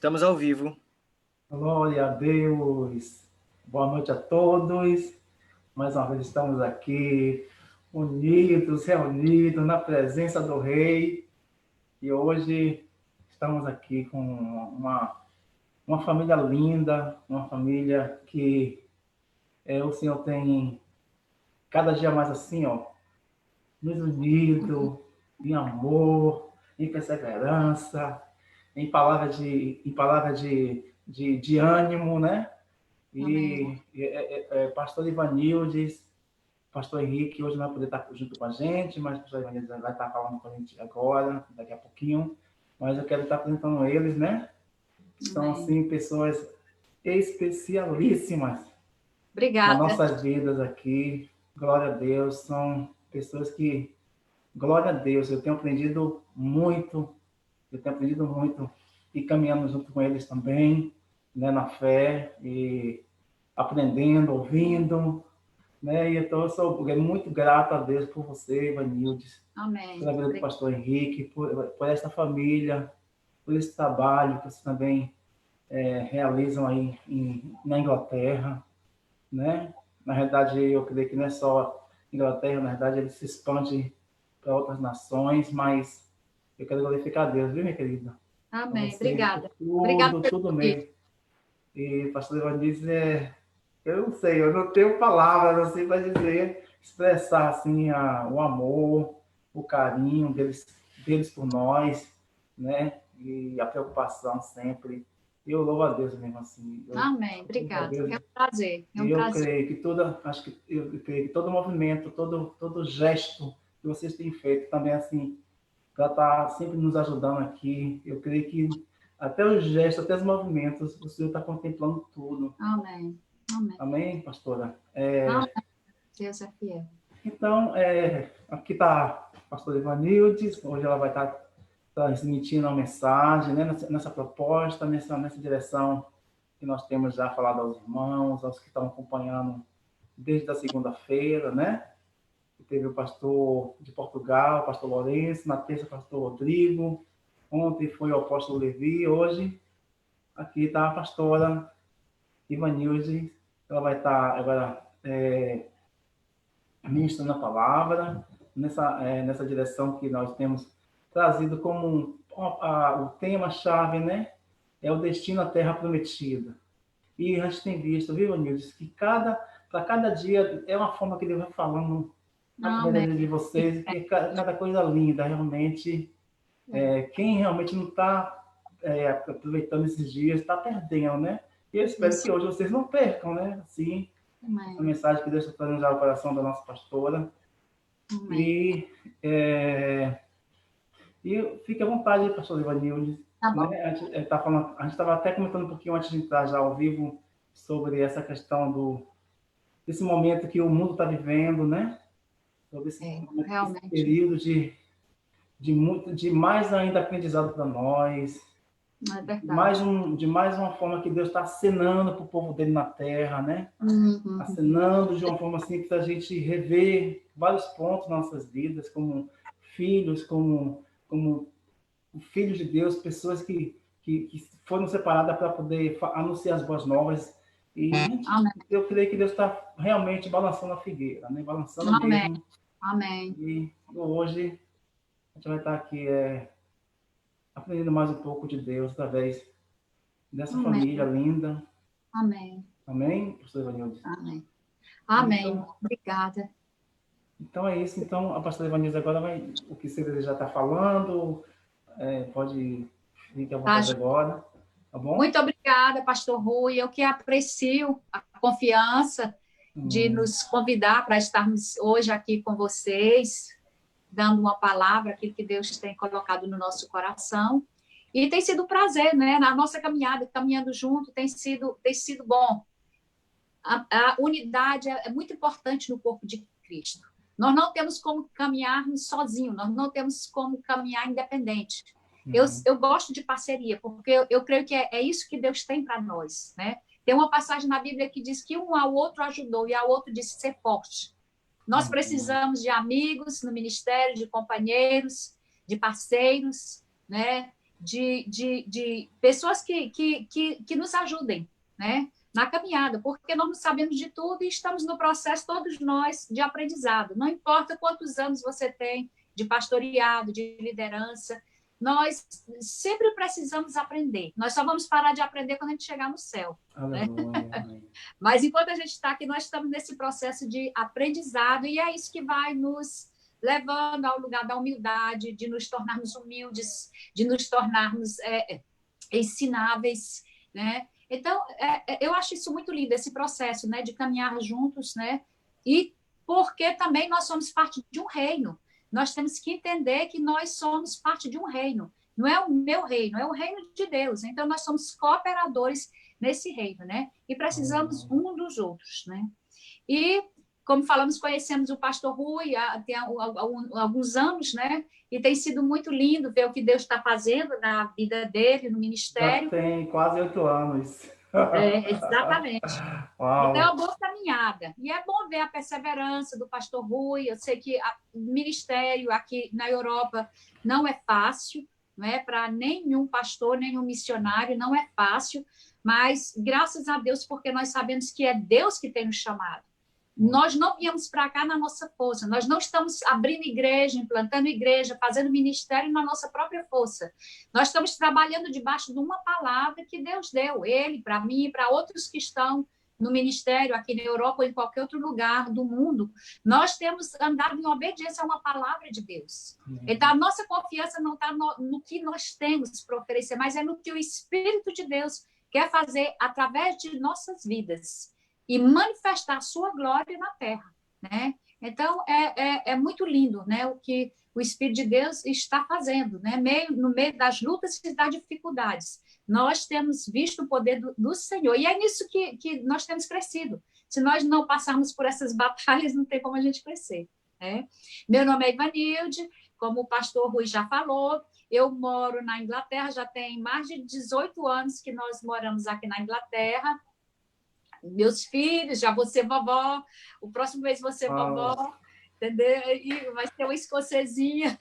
Estamos ao vivo. Glória a Deus. Boa noite a todos. Mais uma vez estamos aqui, unidos, reunidos na presença do Rei. E hoje estamos aqui com uma família linda, uma família que o Senhor tem cada dia mais assim, nos unido, em amor, em perseverança, em palavra de ânimo, né? Amém. Pastor Ivanildes, pastor Henrique, hoje não vai poder estar junto com a gente, mas o pastor Ivanildes vai estar falando com a gente agora, daqui a pouquinho. Mas eu quero estar apresentando eles, né? São, assim, pessoas especialíssimas Obrigada. nas nossas vidas aqui. Glória a Deus. São pessoas que, glória a Deus, eu tenho aprendido muito e caminhando junto com eles também, né, na fé e aprendendo, ouvindo, né? E então eu sou muito grato a Deus por você, Ivanildes, Amém. pela vida do pastor Henrique, por essa família, por esse trabalho que vocês também realizam aí na Inglaterra, né? Na realidade, eu creio que não é só Inglaterra, na verdade, ele se expande para outras nações, mas eu quero glorificar a Deus, viu, minha querida? Amém. Você, Obrigada. por tudo mesmo. E pastor Ivanildes, eu não sei, eu não tenho palavras assim para dizer, expressar assim o amor, o carinho deles por nós, né? E a preocupação sempre. Eu louvo a Deus mesmo assim. Amém. Obrigada. É um prazer. E eu creio que eu creio que todo movimento, todo gesto que vocês têm feito também assim, para estar sempre nos ajudando aqui, eu creio que até os gestos, até os movimentos, o Senhor está contemplando tudo. Amém. Amém. Amém, pastora? Amém. Deus é fiel. Então, aqui está a pastora Ivanildes, hoje ela vai estar transmitindo uma mensagem, né, nessa proposta, nessa direção que nós temos já falado aos irmãos, aos que estão acompanhando desde a segunda-feira, né? Teve o pastor de Portugal, o pastor Lourenço, na terça o pastor Rodrigo, ontem foi o apóstolo Levi, hoje aqui está a pastora Ivanilde, ela vai estar agora ministrando a palavra, nessa direção que nós temos trazido como o tema-chave, né? É o destino à Terra Prometida. E a gente tem visto, viu, Ivanilde, que para cada dia é uma forma que Deus vai falando a vida de vocês, que cada coisa linda, realmente. Quem realmente não está aproveitando esses dias está perdendo, né? E eu espero que hoje vocês não percam, né? Assim, a mensagem que Deus está trazendo já ao coração da nossa pastora. E fique à vontade, pastor Ivanilde. Tá bom. Né? A gente estava até comentando um pouquinho antes de entrar já ao vivo sobre essa questão desse momento que o mundo está vivendo, né? Sobre esse período de mais ainda aprendizado para nós, é verdade. de mais uma forma que Deus está acenando para o povo dele na terra, né? Uhum. Acenando de uma forma assim para a gente rever vários pontos nas nossas vidas, como filhos, como filhos de Deus, pessoas que foram separadas para poder anunciar as boas novas. E eu creio que Deus está realmente balançando a figueira, né? Balançando mesmo. Amém. E hoje a gente vai estar aqui aprendendo mais um pouco de Deus através dessa família linda. Amém. Amém, pastor Ivanilde? Amém. Amém. Então, obrigada. Então é isso. Então a pastora Ivanilde agora o que você já está falando, pode ficar à vontade agora. Tá bom? Muito obrigada, pastor Rui. Eu que aprecio a confiança de nos convidar para estarmos hoje aqui com vocês, dando uma palavra, aquilo que Deus tem colocado no nosso coração. E tem sido um prazer, né? Na nossa caminhada, caminhando junto, tem sido bom. A unidade é muito importante no corpo de Cristo. Nós não temos como caminhar sozinhos, nós não temos como caminhar independente. Eu gosto de parceria, porque eu creio que é isso que Deus tem para nós, né? Tem uma passagem na Bíblia que diz que um ao outro ajudou e ao outro disse ser forte. Nós precisamos de amigos no ministério, de companheiros, de parceiros, né? de pessoas que nos ajudem, né, na caminhada, porque nós não sabemos de tudo e estamos no processo, todos nós, de aprendizado. Não importa quantos anos você tem de pastoreado, de liderança, nós sempre precisamos aprender. Nós só vamos parar de aprender quando a gente chegar no céu. Aleluia. Né? Mas enquanto a gente está aqui, nós estamos nesse processo de aprendizado e é isso que vai nos levando ao lugar da humildade, de nos tornarmos humildes, de nos tornarmos ensináveis, né? Então, eu acho isso muito lindo, esse processo, né, de caminhar juntos, né? E porque também nós somos parte de um reino. Nós temos que entender que nós somos parte de um reino. Não é o meu reino, é o reino de Deus. Então, nós somos cooperadores nesse reino, né? E precisamos um dos outros, né? E, como falamos, conhecemos o pastor Rui tem alguns anos, né? E tem sido muito lindo ver o que Deus está fazendo na vida dele, no ministério. Já tem quase 8 anos. Exatamente. Uau. Então, é uma boa caminhada. E é bom ver a perseverança do pastor Rui. Eu sei que o ministério aqui na Europa não é fácil, não é para nenhum pastor, nenhum missionário, não é fácil, mas graças a Deus, porque nós sabemos que é Deus que tem nos chamado. Nós não viemos para cá na nossa força, nós não estamos abrindo igreja, implantando igreja, fazendo ministério na nossa própria força. Nós estamos trabalhando debaixo de uma palavra que Deus deu, ele, para mim e para outros que estão no ministério aqui na Europa ou em qualquer outro lugar do mundo. Nós temos andado em obediência a uma palavra de Deus. Então, a nossa confiança não está no que nós temos para oferecer, mas é no que o Espírito de Deus quer fazer através de nossas vidas e manifestar a sua glória na terra, né? Então, é muito lindo, né, o que o Espírito de Deus está fazendo, né? No meio das lutas e das dificuldades. Nós temos visto o poder do Senhor, e é nisso que nós temos crescido. Se nós não passarmos por essas batalhas, não tem como a gente crescer, né? Meu nome é Ivanilde, como o pastor Rui já falou, eu moro na Inglaterra, já tem mais de 18 anos que nós moramos aqui na Inglaterra. Meus filhos, já vou ser vovó, o próximo mês vou ser vovó, entendeu? E vai ser uma escocesinha.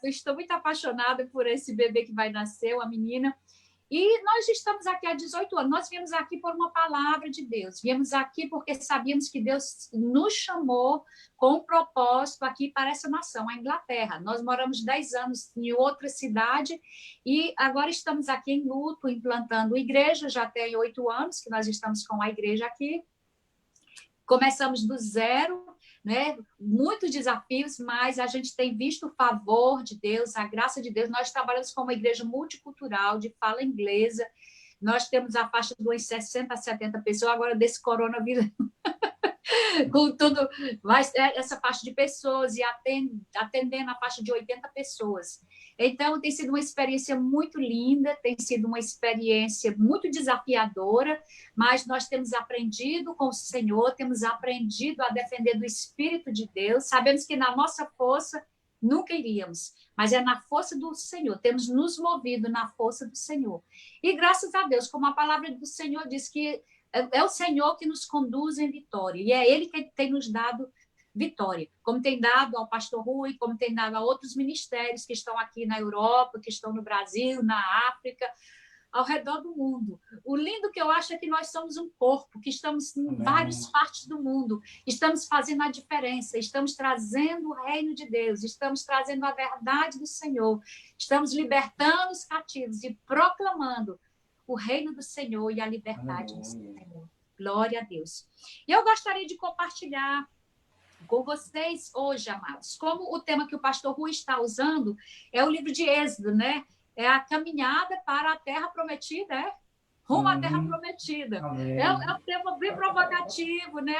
Estou muito apaixonada por esse bebê que vai nascer, uma menina. E nós estamos aqui há 18 anos. Nós viemos aqui por uma palavra de Deus. Viemos aqui porque sabíamos que Deus nos chamou com um propósito aqui para essa nação, a Inglaterra. Nós moramos 10 anos em outra cidade e agora estamos aqui em luto, implantando igreja. Já tem 8 anos que nós estamos com a igreja aqui. Começamos do zero, né? Muitos desafios, mas a gente tem visto o favor de Deus, a graça de Deus. Nós trabalhamos com uma igreja multicultural, de fala inglesa. Nós temos a faixa de umas 60 a 70 pessoas, agora desse coronavírus, com tudo, mas essa faixa de pessoas e atendendo a faixa de 80 pessoas. Então, tem sido uma experiência muito linda, tem sido uma experiência muito desafiadora, mas nós temos aprendido com o Senhor, temos aprendido a defender do Espírito de Deus, sabemos que na nossa força nunca iríamos, mas é na força do Senhor, temos nos movido na força do Senhor. E graças a Deus, como a palavra do Senhor diz que é o Senhor que nos conduz em vitória, e é Ele que tem nos dado vitória, como tem dado ao pastor Rui, como tem dado a outros ministérios que estão aqui na Europa, que estão no Brasil, na África, ao redor do mundo. O lindo que eu acho é que nós somos um corpo, que estamos em várias partes do mundo, estamos fazendo a diferença, estamos trazendo o reino de Deus, estamos trazendo a verdade do Senhor, estamos libertando os cativos e proclamando o reino do Senhor e a liberdade do Senhor. Glória a Deus. E eu gostaria de compartilhar com vocês hoje, amados, como o tema que o pastor Rui está usando é o livro de Êxodo, né? É a caminhada para a terra prometida, rumo à terra prometida. É um tema bem provocativo, né?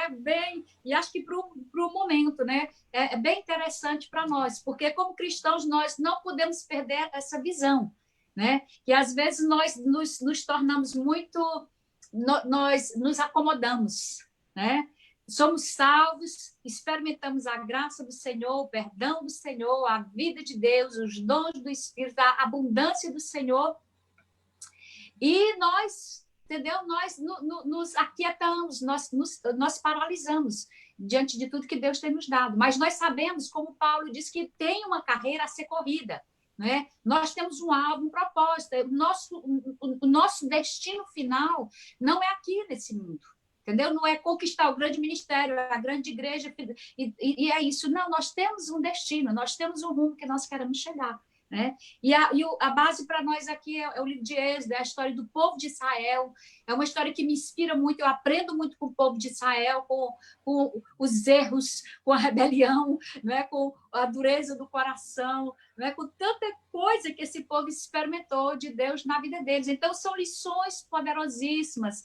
E acho que para o momento, né? É bem interessante para nós, porque como cristãos nós não podemos perder essa visão, né? Que às vezes nós nos tornamos muito, nós nos acomodamos, né? Somos salvos, experimentamos a graça do Senhor, o perdão do Senhor, a vida de Deus, os dons do Espírito, a abundância do Senhor. E nós, entendeu? Nós nos aquietamos, nós paralisamos diante de tudo que Deus tem nos dado. Mas nós sabemos, como Paulo diz, que tem uma carreira a ser corrida. né? Nós temos um alvo, um propósito. O nosso destino final não é aqui nesse mundo. Entendeu? Não é conquistar o grande ministério, a grande igreja, e é isso. Não, nós temos um destino, nós temos um rumo que nós queremos chegar. Né? A base para nós aqui é o livro de Êxodo, é a história do povo de Israel. É uma história que me inspira muito, eu aprendo muito com o povo de Israel, com os erros, com a rebelião, né? Com a dureza do coração, né? Com tanta coisa que esse povo experimentou de Deus na vida deles. Então, são lições poderosíssimas,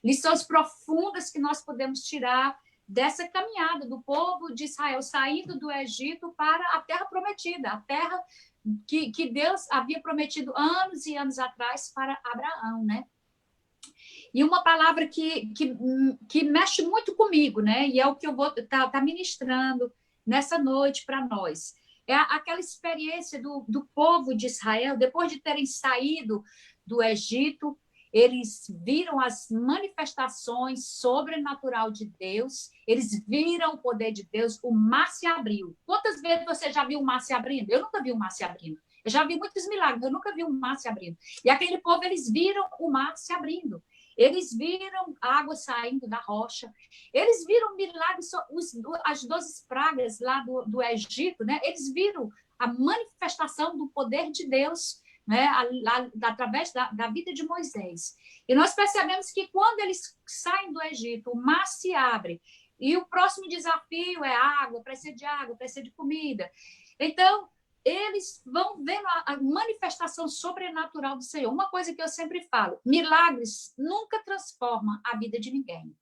lições profundas que nós podemos tirar dessa caminhada do povo de Israel, saindo do Egito para a terra prometida, a terra que Deus havia prometido anos e anos atrás para Abraão, né? E uma palavra que mexe muito comigo, né? E é o que eu vou tá ministrando nessa noite para nós. É aquela experiência do povo de Israel, depois de terem saído do Egito, eles viram as manifestações sobrenatural de Deus, eles viram o poder de Deus, o mar se abriu. Quantas vezes você já viu o mar se abrindo? Eu nunca vi o mar se abrindo. Eu já vi muitos milagres, eu nunca vi o mar se abrindo. E aquele povo, eles viram o mar se abrindo. Eles viram água saindo da rocha. Eles viram milagres, as 12 pragas lá do Egito, né? Eles viram a manifestação do poder de Deus, né, através da vida de Moisés. E nós percebemos que quando eles saem do Egito, o mar se abre, e o próximo desafio é água, precisa de água, precisa de comida. Então, eles vão vendo a manifestação sobrenatural do Senhor. Uma coisa que eu sempre falo, milagres nunca transformam a vida de ninguém.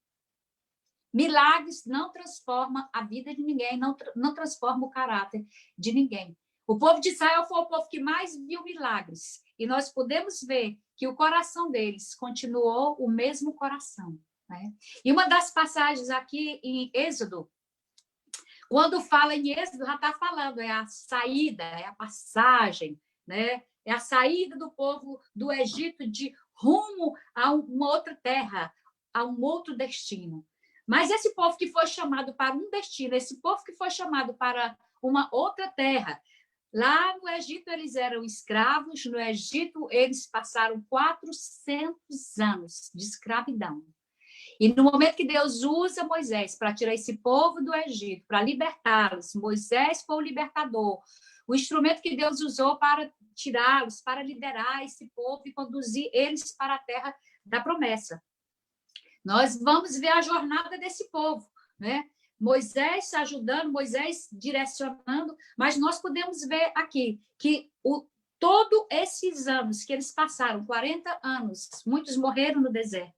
Milagres não transformam a vida de ninguém, não transformam o caráter de ninguém. O povo de Israel foi o povo que mais viu milagres. E nós podemos ver que o coração deles continuou o mesmo coração. Né? E uma das passagens aqui em Êxodo, quando fala em Êxodo, já está falando, é a saída, é a passagem, né? É a saída do povo do Egito de rumo a uma outra terra, a um outro destino. Mas esse povo que foi chamado para um destino, esse povo que foi chamado para uma outra terra, lá no Egito eles eram escravos, no Egito eles passaram 400 anos de escravidão. E no momento que Deus usa Moisés para tirar esse povo do Egito, para libertá-los, Moisés foi o libertador, o instrumento que Deus usou para tirá-los, para liderar esse povo e conduzir eles para a terra da promessa. Nós vamos ver a jornada desse povo, né? Moisés ajudando, Moisés direcionando, mas nós podemos ver aqui que todos esses anos que eles passaram, 40 anos, muitos morreram no deserto.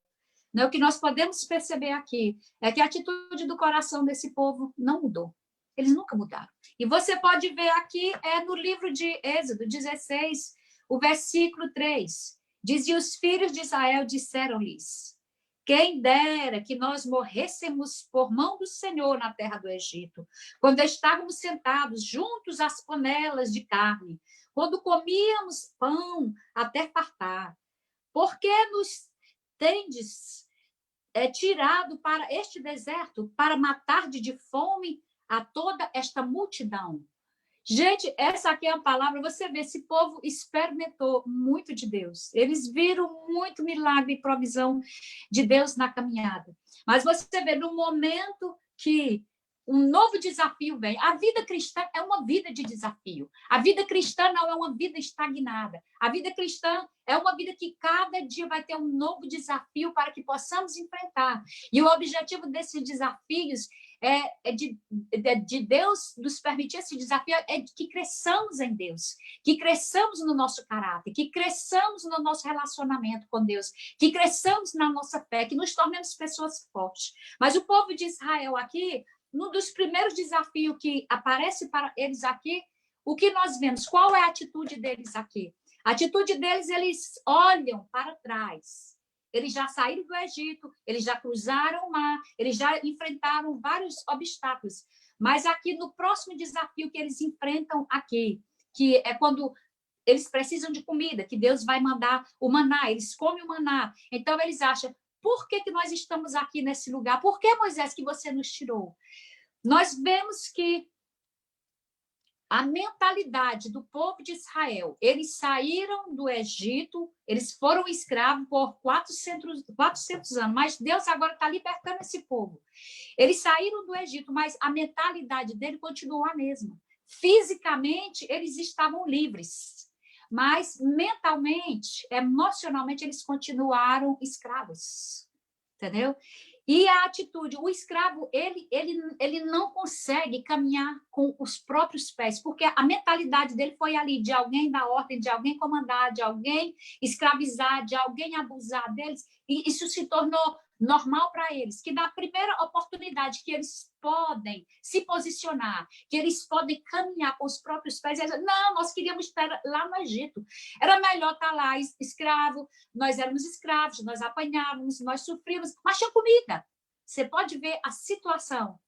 Né? O que nós podemos perceber aqui é que a atitude do coração desse povo não mudou. Eles nunca mudaram. E você pode ver aqui, no livro de Êxodo 16, o versículo 3. Diz, e os filhos de Israel disseram-lhes, quem dera que nós morrêssemos por mão do Senhor na terra do Egito, quando estávamos sentados juntos às panelas de carne, quando comíamos pão até fartar. Por que nos tendes tirado para este deserto para matar de fome a toda esta multidão? Gente, essa aqui é a palavra, você vê, esse povo experimentou muito de Deus. Eles viram muito milagre e provisão de Deus na caminhada. Mas você vê, no momento que um novo desafio vem, a vida cristã é uma vida de desafio. A vida cristã não é uma vida estagnada. A vida cristã é uma vida que cada dia vai ter um novo desafio para que possamos enfrentar. E o objetivo desses desafios de Deus nos permitir esse desafio é que cresçamos em Deus, que cresçamos no nosso caráter, que cresçamos no nosso relacionamento com Deus, que cresçamos na nossa fé, que nos tornemos pessoas fortes. Mas o povo de Israel aqui, um dos primeiros desafios que aparece para eles aqui, o que nós vemos? Qual é a atitude deles aqui? A atitude deles, eles olham para trás. Eles já saíram do Egito, eles já cruzaram o mar, eles já enfrentaram vários obstáculos. Mas aqui, no próximo desafio que eles enfrentam aqui, que é quando eles precisam de comida, que Deus vai mandar o maná, eles comem o maná. Então, eles acham, por que nós estamos aqui nesse lugar? Por que, Moisés, que você nos tirou? Nós vemos que A mentalidade do povo de Israel, eles saíram do Egito, eles foram escravos por 400 anos, mas Deus agora está libertando esse povo. Eles saíram do Egito, mas a mentalidade dele continuou a mesma. Fisicamente, eles estavam livres, mas mentalmente, emocionalmente, eles continuaram escravos, entendeu? E a atitude, o escravo, ele não consegue caminhar com os próprios pés, porque a mentalidade dele foi ali, de alguém dar ordem, de alguém comandar, de alguém escravizar, de alguém abusar deles, e isso se tornou normal para eles, que na primeira oportunidade que eles podem se posicionar, que eles podem caminhar com os próprios pés, eles dizem, não, nós queríamos estar lá no Egito, era melhor estar lá escravo, nós éramos escravos, nós apanhávamos, nós sofríamos, mas tinha comida. Você pode ver a situação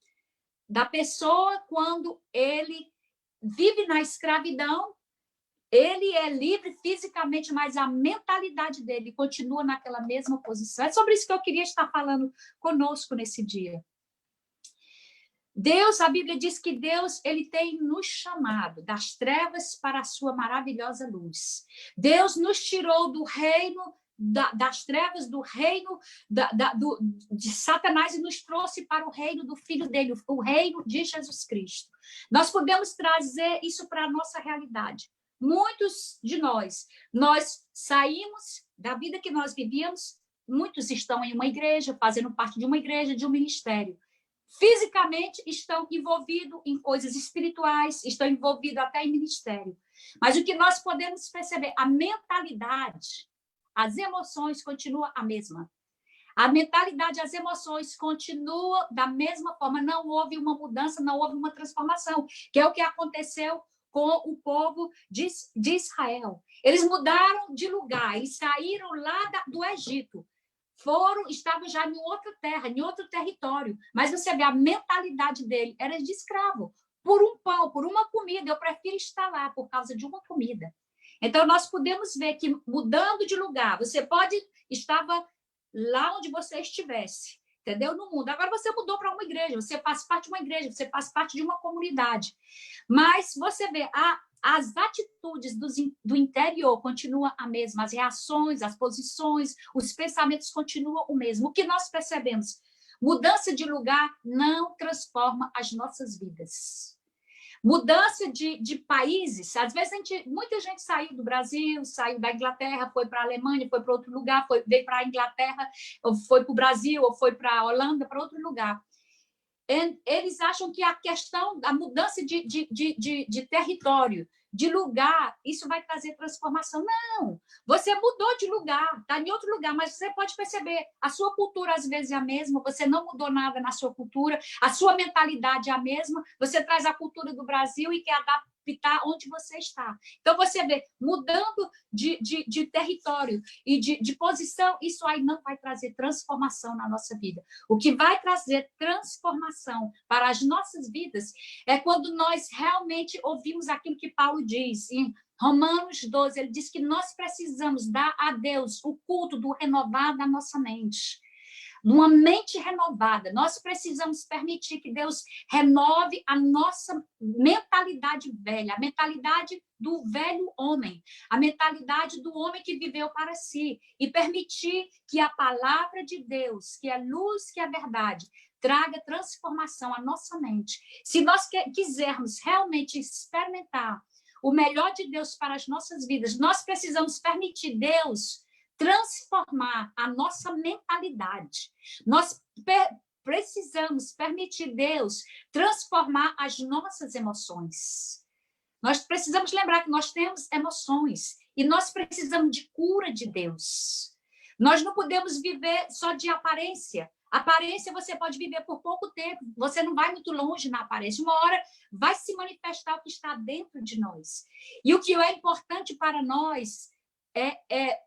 da pessoa quando ele vive na escravidão, ele é livre fisicamente, mas a mentalidade dele continua naquela mesma posição. É sobre isso que eu queria estar falando conosco nesse dia. Deus, a Bíblia diz que Deus, ele tem nos chamado das trevas para a sua maravilhosa luz. Deus nos tirou do reino das trevas, do reino de Satanás, e nos trouxe para o reino do Filho dele, o reino de Jesus Cristo. Nós podemos trazer isso para a nossa realidade. Muitos de nós saímos da vida que nós vivíamos, muitos estão em uma igreja, fazendo parte de uma igreja, de um ministério. Fisicamente estão envolvidos em coisas espirituais, estão envolvidos até em ministério. Mas o que nós podemos perceber, a mentalidade, as emoções continuam a mesma. A mentalidade, as emoções continuam da mesma forma, não houve uma mudança, não houve uma transformação, que é o que aconteceu com o povo de Israel. Eles mudaram de lugar, eles saíram lá do Egito, estavam já em outra terra, em outro território, mas você vê, a mentalidade dele era de escravo. Por um pão, por uma comida, eu prefiro estar lá por causa de uma comida. Então, nós podemos ver que, mudando de lugar, você estava lá onde você estivesse, entendeu? No mundo. Agora você mudou para uma igreja, você faz parte de uma igreja, você faz parte de uma comunidade. Mas você vê, as atitudes do interior continuam a mesma, as reações, as posições, os pensamentos continuam o mesmo. O que nós percebemos? Mudança de lugar não transforma as nossas vidas. Mudança de países, às vezes muita gente saiu do Brasil, saiu da Inglaterra, foi para a Alemanha, foi para outro lugar, veio para a Inglaterra, ou foi para o Brasil, ou foi para a Holanda, para outro lugar. Eles acham que a questão da mudança de território, de lugar, isso vai trazer transformação. Não, você mudou de lugar, está em outro lugar, mas você pode perceber, a sua cultura às vezes é a mesma, você não mudou nada na sua cultura, a sua mentalidade é a mesma, você traz a cultura do Brasil e quer adaptar onde você está. Então, você vê, mudando de território e de posição, isso aí não vai trazer transformação na nossa vida. O que vai trazer transformação para as nossas vidas é quando nós realmente ouvimos aquilo que Paulo diz em Romanos 12, ele diz que nós precisamos dar a Deus o culto do renovar da nossa mente. Numa mente renovada, nós precisamos permitir que Deus renove a nossa mentalidade velha, a mentalidade do velho homem, a mentalidade do homem que viveu para si, e permitir que a palavra de Deus, que é luz, que é verdade, traga transformação à nossa mente. Se nós quisermos realmente experimentar o melhor de Deus para as nossas vidas, nós precisamos permitir Deus transformar a nossa mentalidade. Nós precisamos permitir Deus transformar as nossas emoções. Nós precisamos lembrar que nós temos emoções e nós precisamos de cura de Deus. Nós não podemos viver só de aparência. Aparência você pode viver por pouco tempo, você não vai muito longe na aparência. Uma hora vai se manifestar o que está dentro de nós. E o que é importante para nós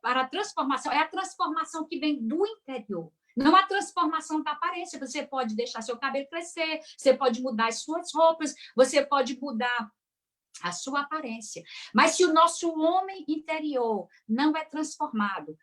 para a transformação, é a transformação que vem do interior, não a transformação da aparência. Você pode deixar seu cabelo crescer, você pode mudar as suas roupas, você pode mudar a sua aparência, mas se o nosso homem interior não é transformado,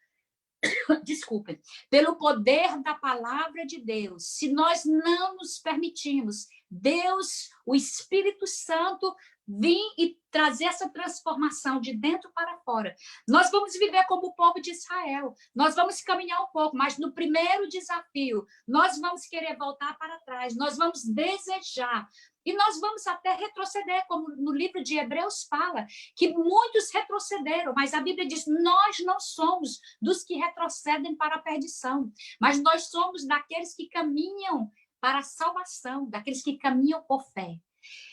desculpem, pelo poder da palavra de Deus, se nós não nos permitirmos Deus, o Espírito Santo, vir e trazer essa transformação de dentro para fora. Nós vamos viver como o povo de Israel. Nós vamos caminhar um pouco, mas no primeiro desafio, nós vamos querer voltar para trás, nós vamos desejar. E nós vamos até retroceder, como no livro de Hebreus fala, que muitos retrocederam, mas a Bíblia diz, nós não somos dos que retrocedem para a perdição, mas nós somos daqueles que caminham para a salvação, daqueles que caminham por fé.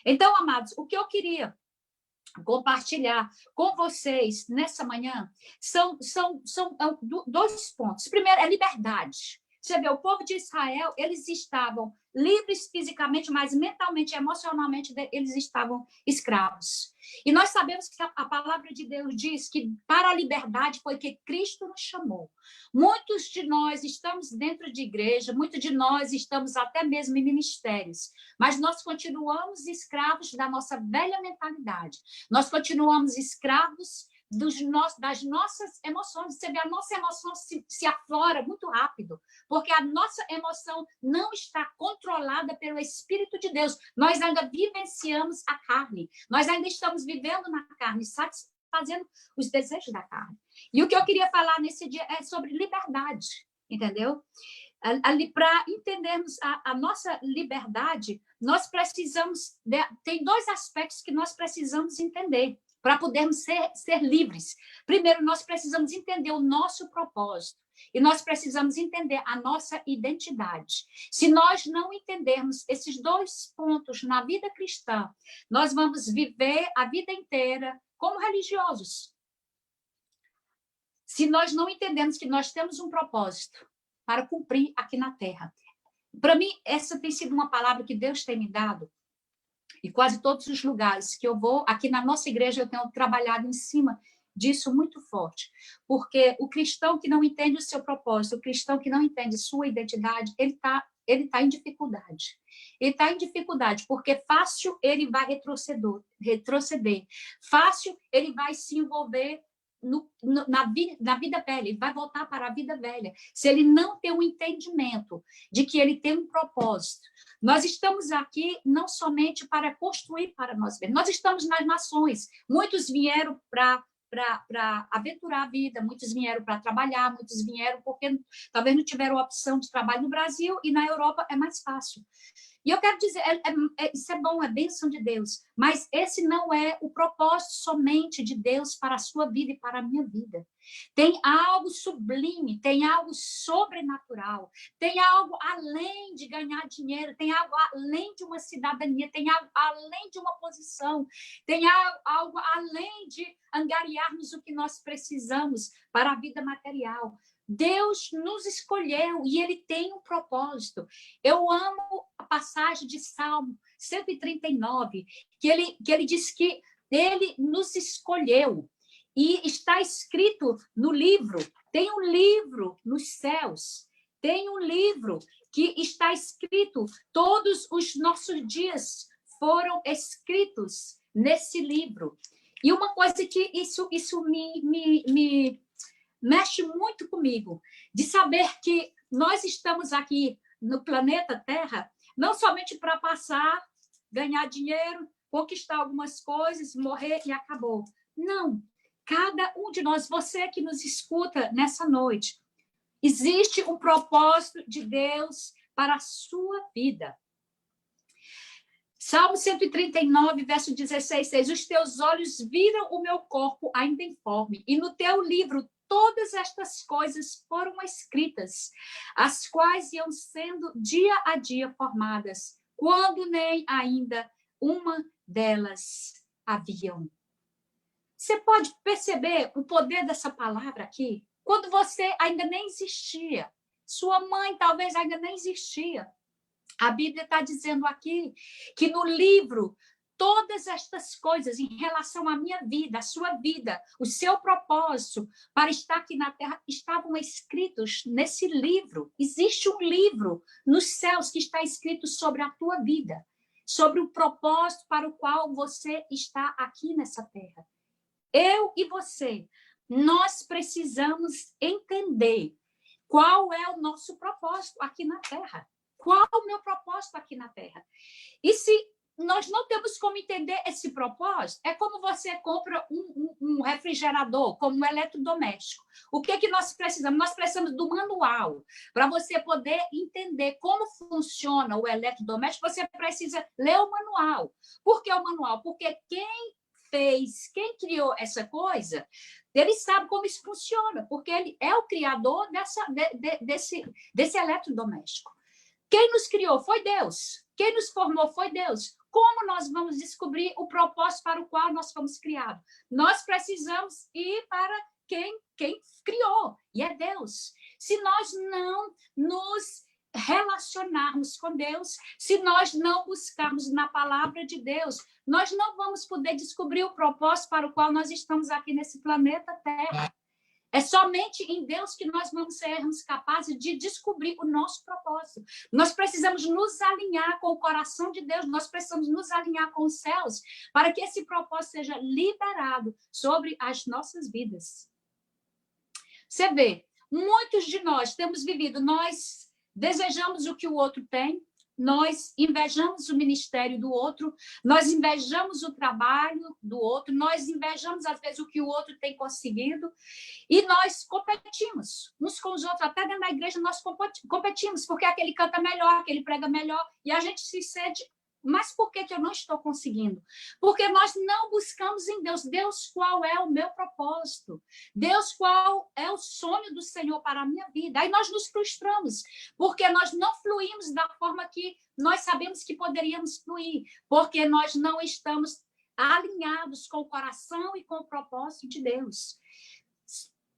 Então, amados, o que eu queria compartilhar com vocês nessa manhã são dois pontos. Primeiro, é liberdade. Você vê, o povo de Israel, eles estavam livres fisicamente, mas mentalmente, emocionalmente, eles estavam escravos. E nós sabemos que a palavra de Deus diz que para a liberdade foi que Cristo nos chamou. Muitos de nós estamos dentro de igreja, muitos de nós estamos até mesmo em ministérios, mas nós continuamos escravos da nossa velha mentalidade. Nós continuamos escravos das nossas emoções. Você vê, a nossa emoção se aflora muito rápido, porque a nossa emoção não está controlada pelo Espírito de Deus. Nós ainda vivenciamos a carne, nós ainda estamos vivendo na carne, satisfazendo os desejos da carne. E o que eu queria falar nesse dia é sobre liberdade, entendeu? Para entendermos a nossa liberdade, nós precisamos, tem dois aspectos que nós precisamos entender para podermos ser livres. Primeiro, nós precisamos entender o nosso propósito e nós precisamos entender a nossa identidade. Se nós não entendermos esses dois pontos na vida cristã, nós vamos viver a vida inteira como religiosos. Se nós não entendemos que nós temos um propósito para cumprir aqui na Terra. Para mim, essa tem sido uma palavra que Deus tem me dado. E quase todos os lugares que eu vou, aqui na nossa igreja, eu tenho trabalhado em cima disso muito forte. Porque o cristão que não entende o seu propósito, o cristão que não entende sua identidade, ele tá em dificuldade. Ele está em dificuldade, porque fácil ele vai retroceder. Fácil ele vai se envolver na vida velha, ele vai voltar para a vida velha, se ele não tem um entendimento de que ele tem um propósito. Nós estamos aqui não somente para construir para nós mesmos, nós estamos nas nações, muitos vieram para aventurar a vida, muitos vieram para trabalhar, muitos vieram porque talvez não tiveram opção de trabalho no Brasil e na Europa é mais fácil. E eu quero dizer, isso é bom, é bênção de Deus, mas esse não é o propósito somente de Deus para a sua vida e para a minha vida. Tem algo sublime, tem algo sobrenatural, tem algo além de ganhar dinheiro, tem algo além de uma cidadania, tem algo além de uma posição, tem algo além de angariarmos o que nós precisamos para a vida material. Deus nos escolheu e Ele tem um propósito. Eu amo a passagem de Salmo 139, que ele diz que Ele nos escolheu. E está escrito no livro, tem um livro nos céus, tem um livro que está escrito, todos os nossos dias foram escritos nesse livro. E uma coisa que isso me mexe muito comigo, de saber que nós estamos aqui no planeta Terra, não somente para passar, ganhar dinheiro, conquistar algumas coisas, morrer e acabou. Não. Cada um de nós, você que nos escuta nessa noite, existe um propósito de Deus para a sua vida. Salmo 139, verso 16, 6. Os teus olhos viram o meu corpo ainda informe, e no teu livro todas estas coisas foram escritas, as quais iam sendo dia a dia formadas, quando nem ainda uma delas haviam. Você pode perceber o poder dessa palavra aqui? Quando você ainda nem existia, sua mãe talvez ainda nem existia. A Bíblia está dizendo aqui que no livro, todas estas coisas em relação à minha vida, à sua vida, o seu propósito para estar aqui na Terra, estavam escritos nesse livro. Existe um livro nos céus que está escrito sobre a tua vida, sobre o propósito para o qual você está aqui nessa Terra. Eu e você, nós precisamos entender qual é o nosso propósito aqui na Terra. Qual o meu propósito aqui na Terra? E se nós não temos como entender esse propósito. É como você compra um refrigerador, como um eletrodoméstico. O que nós precisamos? Nós precisamos do manual. Para você poder entender como funciona o eletrodoméstico, você precisa ler o manual. Por que o manual? Porque quem criou essa coisa, ele sabe como isso funciona, porque ele é o criador desse eletrodoméstico. Quem nos criou foi Deus. Quem nos formou foi Deus. Como nós vamos descobrir o propósito para o qual nós fomos criados? Nós precisamos ir para quem criou, e é Deus. Se nós não nos relacionarmos com Deus, se nós não buscarmos na palavra de Deus, nós não vamos poder descobrir o propósito para o qual nós estamos aqui nesse planeta Terra. É somente em Deus que nós vamos sermos capazes de descobrir o nosso propósito. Nós precisamos nos alinhar com o coração de Deus, nós precisamos nos alinhar com os céus, para que esse propósito seja liberado sobre as nossas vidas. Você vê, muitos de nós temos vivido, nós desejamos o que o outro tem, nós invejamos o ministério do outro, nós invejamos o trabalho do outro, nós invejamos, às vezes, o que o outro tem conseguido, e nós competimos uns com os outros. Até dentro da igreja nós competimos, porque aquele canta melhor, aquele prega melhor, e a gente se sente... Mas por que eu não estou conseguindo? Porque nós não buscamos em Deus. Deus, qual é o meu propósito? Deus, qual é o sonho do Senhor para a minha vida? Aí nós nos frustramos, porque nós não fluímos da forma que nós sabemos que poderíamos fluir, porque nós não estamos alinhados com o coração e com o propósito de Deus.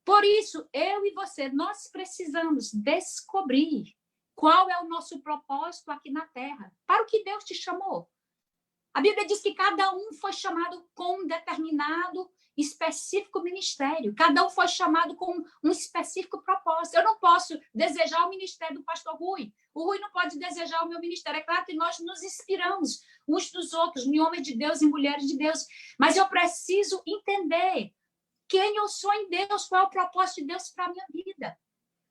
Por isso, eu e você, nós precisamos descobrir qual é o nosso propósito aqui na Terra? Para o que Deus te chamou? A Bíblia diz que cada um foi chamado com um determinado, específico ministério. Cada um foi chamado com um específico propósito. Eu não posso desejar o ministério do pastor Rui. O Rui não pode desejar o meu ministério. É claro que nós nos inspiramos uns dos outros, em homens de Deus e mulheres de Deus. Mas eu preciso entender quem eu sou em Deus, qual é o propósito de Deus para a minha vida.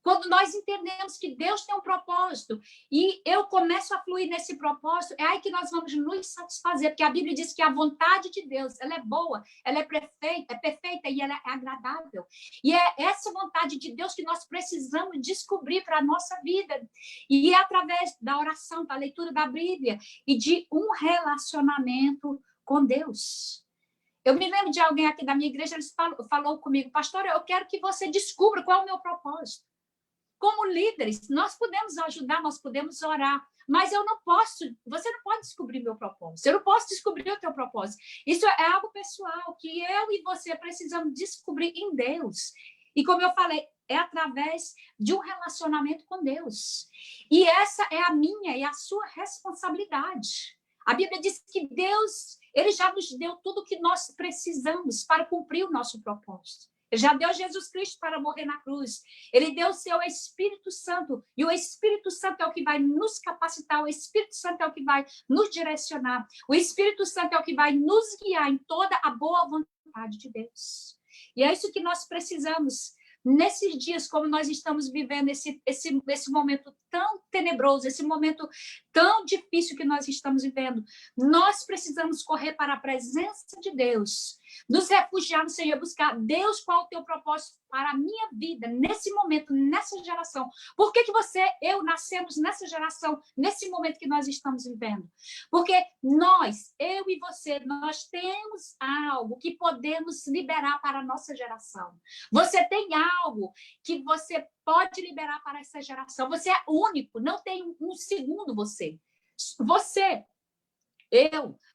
Quando nós entendemos que Deus tem um propósito e eu começo a fluir nesse propósito, é aí que nós vamos nos satisfazer, porque a Bíblia diz que a vontade de Deus, ela é boa, ela é perfeita e ela é agradável. E é essa vontade de Deus que nós precisamos descobrir para a nossa vida. E é através da oração, da leitura da Bíblia e de um relacionamento com Deus. Eu me lembro de alguém aqui da minha igreja, ele falou comigo, pastor, eu quero que você descubra qual é o meu propósito. Como líderes, nós podemos ajudar, nós podemos orar, mas eu não posso, você não pode descobrir meu propósito, eu não posso descobrir o teu propósito. Isso é algo pessoal, que eu e você precisamos descobrir em Deus. E como eu falei, é através de um relacionamento com Deus. E essa é a minha e a sua responsabilidade. A Bíblia diz que Deus, Ele já nos deu tudo o que nós precisamos para cumprir o nosso propósito. Ele já deu Jesus Cristo para morrer na cruz. Ele deu o seu Espírito Santo. E o Espírito Santo é o que vai nos capacitar. O Espírito Santo é o que vai nos direcionar. O Espírito Santo é o que vai nos guiar em toda a boa vontade de Deus. E é isso que nós precisamos. Nesses dias, como nós estamos vivendo esse momento tão tenebroso, esse momento tão difícil que nós estamos vivendo, nós precisamos correr para a presença de Deus, nos refugiar no Senhor, buscar Deus, qual é o teu propósito para a minha vida, nesse momento, nessa geração. Por que eu nascemos nessa geração, nesse momento que nós estamos vivendo? Porque nós, eu e você, nós temos algo que podemos liberar para a nossa geração. Você tem algo que você pode liberar para essa geração. Você é único, não tem um segundo você.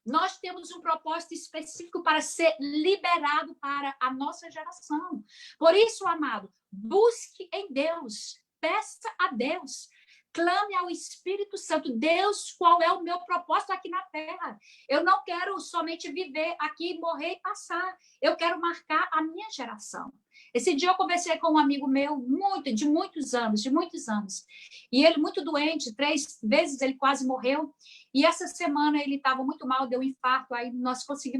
Nós temos um propósito específico para ser liberado para a nossa geração. Por isso, amado, busque em Deus, peça a Deus, clame ao Espírito Santo. Deus, qual é o meu propósito aqui na Terra? Eu não quero somente viver aqui, morrer e passar. Eu quero marcar a minha geração. Esse dia eu conversei com um amigo meu, de muitos anos, e ele muito doente, 3 vezes ele quase morreu, e essa semana ele estava muito mal, deu um infarto, aí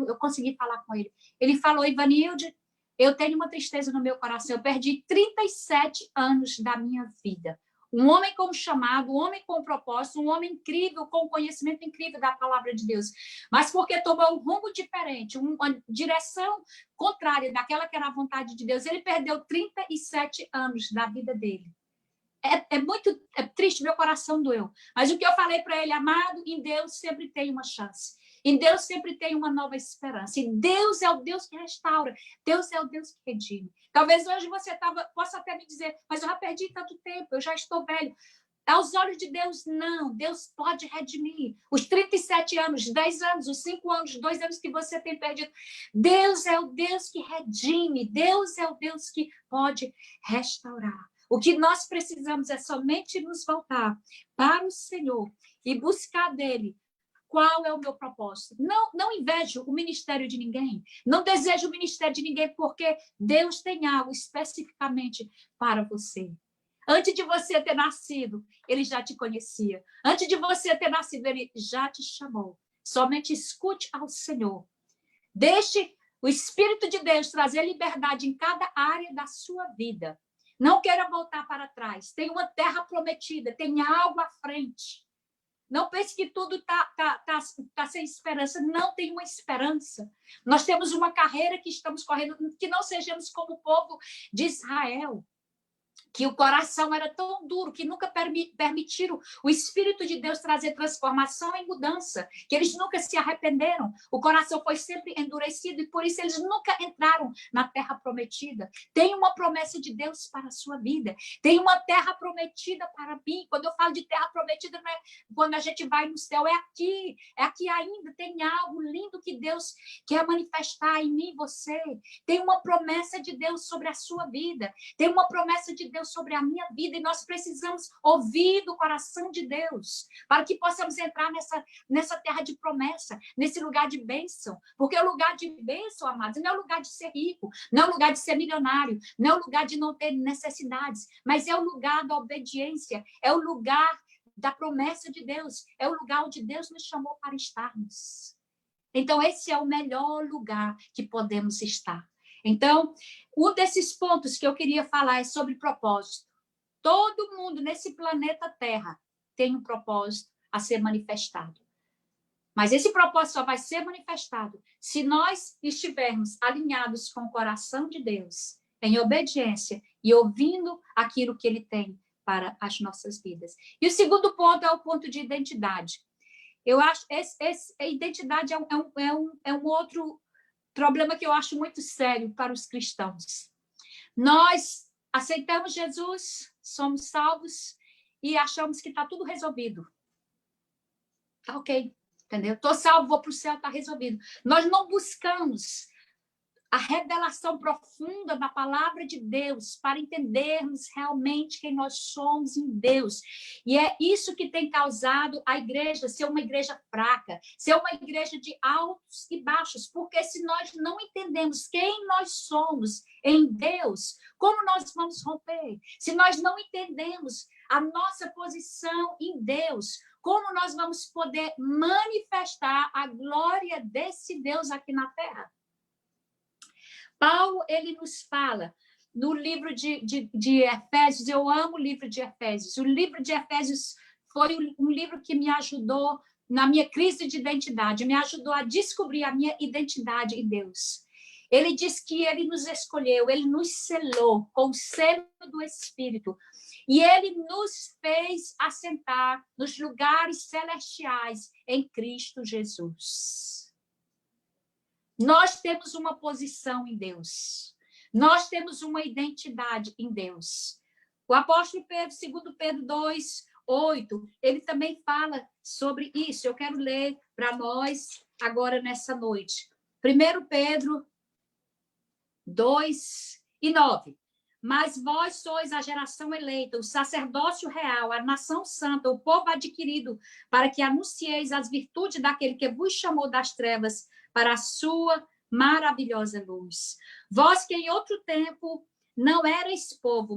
eu consegui falar com ele. Ele falou, Ivanilde, eu tenho uma tristeza no meu coração, eu perdi 37 anos da minha vida. Um homem com um chamado, um homem com um propósito, um homem incrível, com um conhecimento incrível da palavra de Deus. Mas porque tomou um rumo diferente, uma direção contrária daquela que era a vontade de Deus, ele perdeu 37 anos da vida dele. É triste, meu coração doeu. Mas o que eu falei para ele, amado, em Deus sempre tem uma chance. Em Deus sempre tem uma nova esperança. E Deus é o Deus que restaura. Deus é o Deus que redime. Talvez hoje você possa até me dizer, mas eu já perdi tanto tempo, eu já estou velho. Aos olhos de Deus, não. Deus pode redimir. Os 37 anos, 10 anos, os 5 anos, 2 anos que você tem perdido. Deus é o Deus que redime. Deus é o Deus que pode restaurar. O que nós precisamos é somente nos voltar para o Senhor e buscar dele qual é o meu propósito. Não invejo o ministério de ninguém, não desejo o ministério de ninguém, porque Deus tem algo especificamente para você. Antes de você ter nascido, ele já te conhecia. Antes de você ter nascido, ele já te chamou. Somente escute ao Senhor. Deixe o Espírito de Deus trazer liberdade em cada área da sua vida. Não queira voltar para trás. Tem uma terra prometida, tem algo à frente. Não pense que tudo tá sem esperança. Não tem uma esperança. Nós temos uma carreira que estamos correndo, que não sejamos como o povo de Israel, que o coração era tão duro, que nunca permitiram o Espírito de Deus trazer transformação e mudança, que eles nunca se arrependeram. O coração foi sempre endurecido e por isso eles nunca entraram na terra prometida. Tem uma promessa de Deus para a sua vida. Tem uma terra prometida para mim. Quando eu falo de terra prometida, não é quando a gente vai no céu, é aqui ainda. Tem algo lindo que Deus quer manifestar em mim e você. Tem uma promessa de Deus sobre a sua vida. Tem uma promessa de Deus sobre a minha vida, e nós precisamos ouvir do coração de Deus, para que possamos entrar nessa terra de promessa, nesse lugar de bênção, porque o lugar de bênção, amados, não é o lugar de ser rico, não é o lugar de ser milionário, não é o lugar de não ter necessidades, mas é o lugar da obediência, é o lugar da promessa de Deus, é o lugar onde Deus nos chamou para estarmos. Então, esse é o melhor lugar que podemos estar. Então, um desses pontos que eu queria falar é sobre propósito. Todo mundo nesse planeta Terra tem um propósito a ser manifestado. Mas esse propósito só vai ser manifestado se nós estivermos alinhados com o coração de Deus, em obediência e ouvindo aquilo que Ele tem para as nossas vidas. E o segundo ponto é o ponto de identidade. Eu acho que a identidade é um outro problema que eu acho muito sério para os cristãos. Nós aceitamos Jesus, somos salvos e achamos que está tudo resolvido. Tá ok, entendeu? Estou salvo, vou para o céu, está resolvido. Nós não buscamos a revelação profunda da palavra de Deus para entendermos realmente quem nós somos em Deus. E é isso que tem causado a igreja ser uma igreja fraca, ser uma igreja de altos e baixos, porque se nós não entendemos quem nós somos em Deus, como nós vamos romper? Se nós não entendemos a nossa posição em Deus, como nós vamos poder manifestar a glória desse Deus aqui na terra? Paulo, ele nos fala no livro de Efésios, eu amo o livro de Efésios. O livro de Efésios foi um livro que me ajudou na minha crise de identidade, me ajudou a descobrir a minha identidade em Deus. Ele diz que ele nos escolheu, ele nos selou com o selo do Espírito, e ele nos fez assentar nos lugares celestiais em Cristo Jesus. Nós temos uma posição em Deus. Nós temos uma identidade em Deus. O apóstolo Pedro, 2 Pedro 2:8, ele também fala sobre isso. Eu quero ler para nós agora nessa noite. 1 Pedro 2:9. Mas vós sois a geração eleita, o sacerdócio real, a nação santa, o povo adquirido, para que anuncieis as virtudes daquele que vos chamou das trevas para a sua maravilhosa luz. Vós que em outro tempo não erais povo,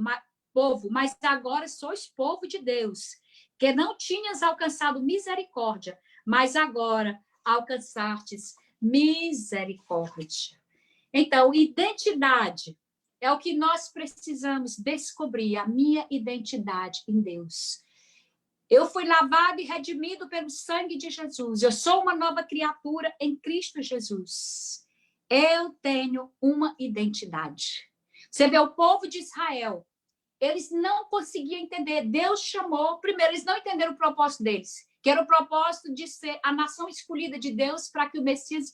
mas agora sois povo de Deus, que não tinhas alcançado misericórdia, mas agora alcançastes misericórdia. Então, identidade é o que nós precisamos descobrir, a minha identidade em Deus. Eu fui lavado e redimido pelo sangue de Jesus. Eu sou uma nova criatura em Cristo Jesus. Eu tenho uma identidade. Você vê o povo de Israel, eles não conseguiam entender. Deus chamou, primeiro, eles não entenderam o propósito deles, que era o propósito de ser a nação escolhida de Deus para que o Messias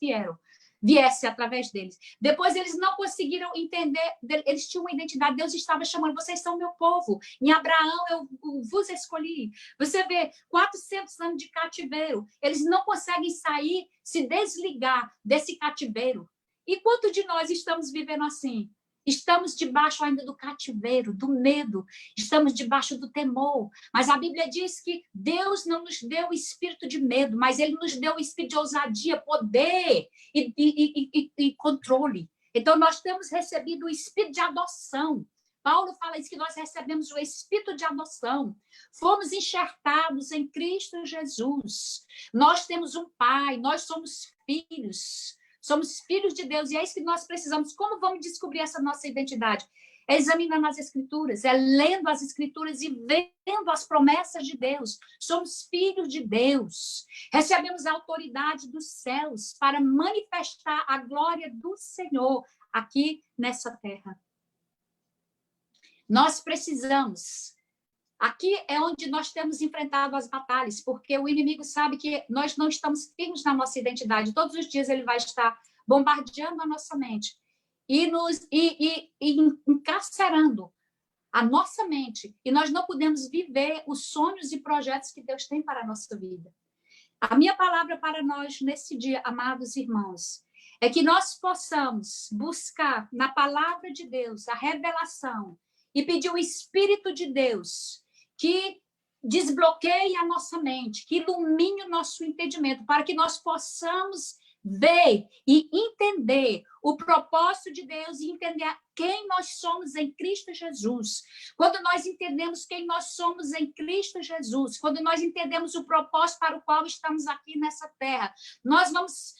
viesse através deles. Depois eles não conseguiram entender, eles tinham uma identidade, Deus estava chamando, vocês são meu povo, em Abraão eu vos escolhi. Você vê, 400 anos de cativeiro, eles não conseguem sair, se desligar desse cativeiro. E quanto de nós estamos vivendo assim? Estamos debaixo ainda do cativeiro, do medo, estamos debaixo do temor. Mas a Bíblia diz que Deus não nos deu o espírito de medo, mas Ele nos deu o espírito de ousadia, poder e controle. Então, nós temos recebido o espírito de adoção. Paulo fala isso, que nós recebemos o espírito de adoção. Fomos enxertados em Cristo Jesus. Nós temos um Pai, nós somos filhos. Somos filhos de Deus e é isso que nós precisamos. Como vamos descobrir essa nossa identidade? É examinando as Escrituras, é lendo as Escrituras e vendo as promessas de Deus. Somos filhos de Deus. Recebemos a autoridade dos céus para manifestar a glória do Senhor aqui nessa terra. Nós precisamos. Aqui é onde nós temos enfrentado as batalhas, porque o inimigo sabe que nós não estamos firmes na nossa identidade. Todos os dias ele vai estar bombardeando a nossa mente e encarcerando a nossa mente. E nós não podemos viver os sonhos e projetos que Deus tem para a nossa vida. A minha palavra para nós nesse dia, amados irmãos, é que nós possamos buscar na palavra de Deus a revelação e pedir o Espírito de Deus que desbloqueie a nossa mente, que ilumine o nosso entendimento, para que nós possamos ver e entender o propósito de Deus e entender quem nós somos em Cristo Jesus. Quando nós entendemos quem nós somos em Cristo Jesus, quando nós entendemos o propósito para o qual estamos aqui nessa terra, nós vamos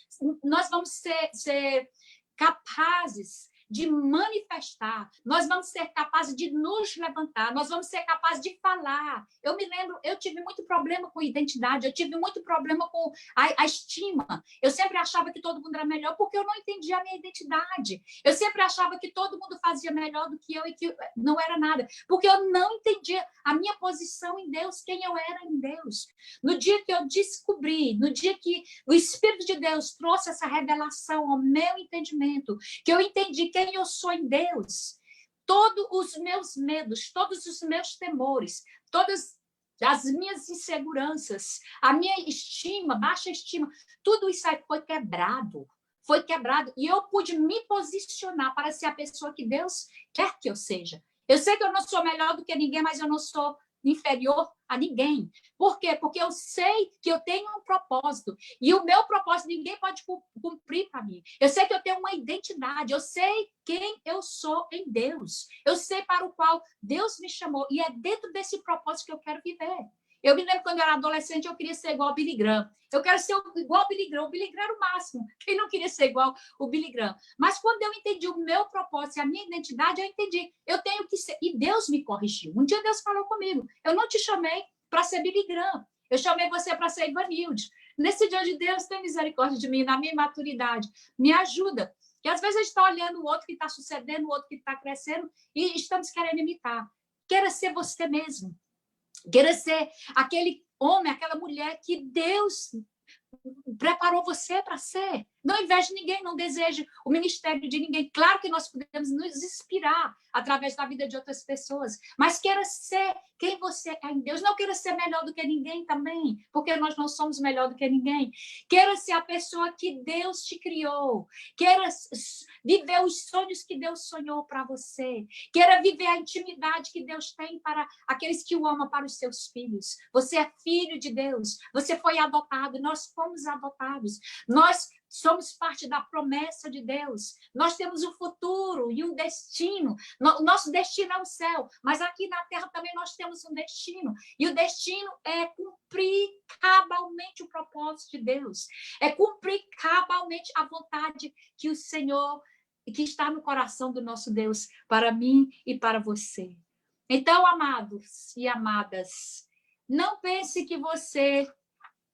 ser capazes de manifestar, nós vamos ser capazes de nos levantar, nós vamos ser capazes de falar. Eu me lembro, eu tive muito problema com identidade, eu tive muito problema com a estima. Eu sempre achava que todo mundo era melhor porque eu não entendia a minha identidade. Eu sempre achava que todo mundo fazia melhor do que eu e que não era nada, porque eu não entendia a minha posição em Deus, quem eu era em Deus. No dia que eu descobri, no dia que o Espírito de Deus trouxe essa revelação ao meu entendimento, que eu entendi quem eu sou em Deus, todos os meus medos, todos os meus temores, todas as minhas inseguranças, a minha estima, baixa estima, tudo isso aí foi quebrado. Foi quebrado e eu pude me posicionar para ser a pessoa que Deus quer que eu seja. Eu sei que eu não sou melhor do que ninguém, mas eu não sou inferior a ninguém. Por quê? Porque eu sei que eu tenho um propósito. E o meu propósito ninguém pode cumprir para mim. Eu sei que eu tenho uma identidade. Eu sei quem eu sou em Deus. Eu sei para o qual Deus me chamou. E é dentro desse propósito que eu quero viver. Eu me lembro quando eu era adolescente, eu queria ser igual ao Billy Graham. Eu quero ser igual ao Billy Graham. O Billy Graham era o máximo. Quem não queria ser igual ao Billy Graham? Mas quando eu entendi o meu propósito e a minha identidade, eu entendi. Eu tenho que ser. E Deus me corrigiu. Um dia Deus falou comigo. Eu não te chamei para ser Billy Graham. Eu chamei você para ser Ivanilde. Nesse dia de Deus, tem misericórdia de mim, na minha maturidade. Me ajuda. Porque às vezes a gente está olhando o outro que está sucedendo, o outro que está crescendo, e estamos querendo imitar. Queira ser você mesmo. Queira ser aquele homem, aquela mulher que Deus preparou você para ser. Não inveje ninguém, não deseje o ministério de ninguém. Claro que nós podemos nos inspirar através da vida de outras pessoas, mas queira ser quem você é em Deus. Não queira ser melhor do que ninguém também, porque nós não somos melhor do que ninguém. Queira ser a pessoa que Deus te criou. Queira viver os sonhos que Deus sonhou para você. Queira viver a intimidade que Deus tem para aqueles que o amam, para os seus filhos. Você é filho de Deus. Você foi adotado. Nós fomos adotados. Nós somos parte da promessa de Deus. Nós temos um futuro e um destino. O nosso destino é o céu, mas aqui na terra também nós temos um destino. E o destino é cumprir cabalmente o propósito de Deus. É cumprir cabalmente a vontade que o Senhor e que está no coração do nosso Deus para mim e para você. Então, amados e amadas, não pense que você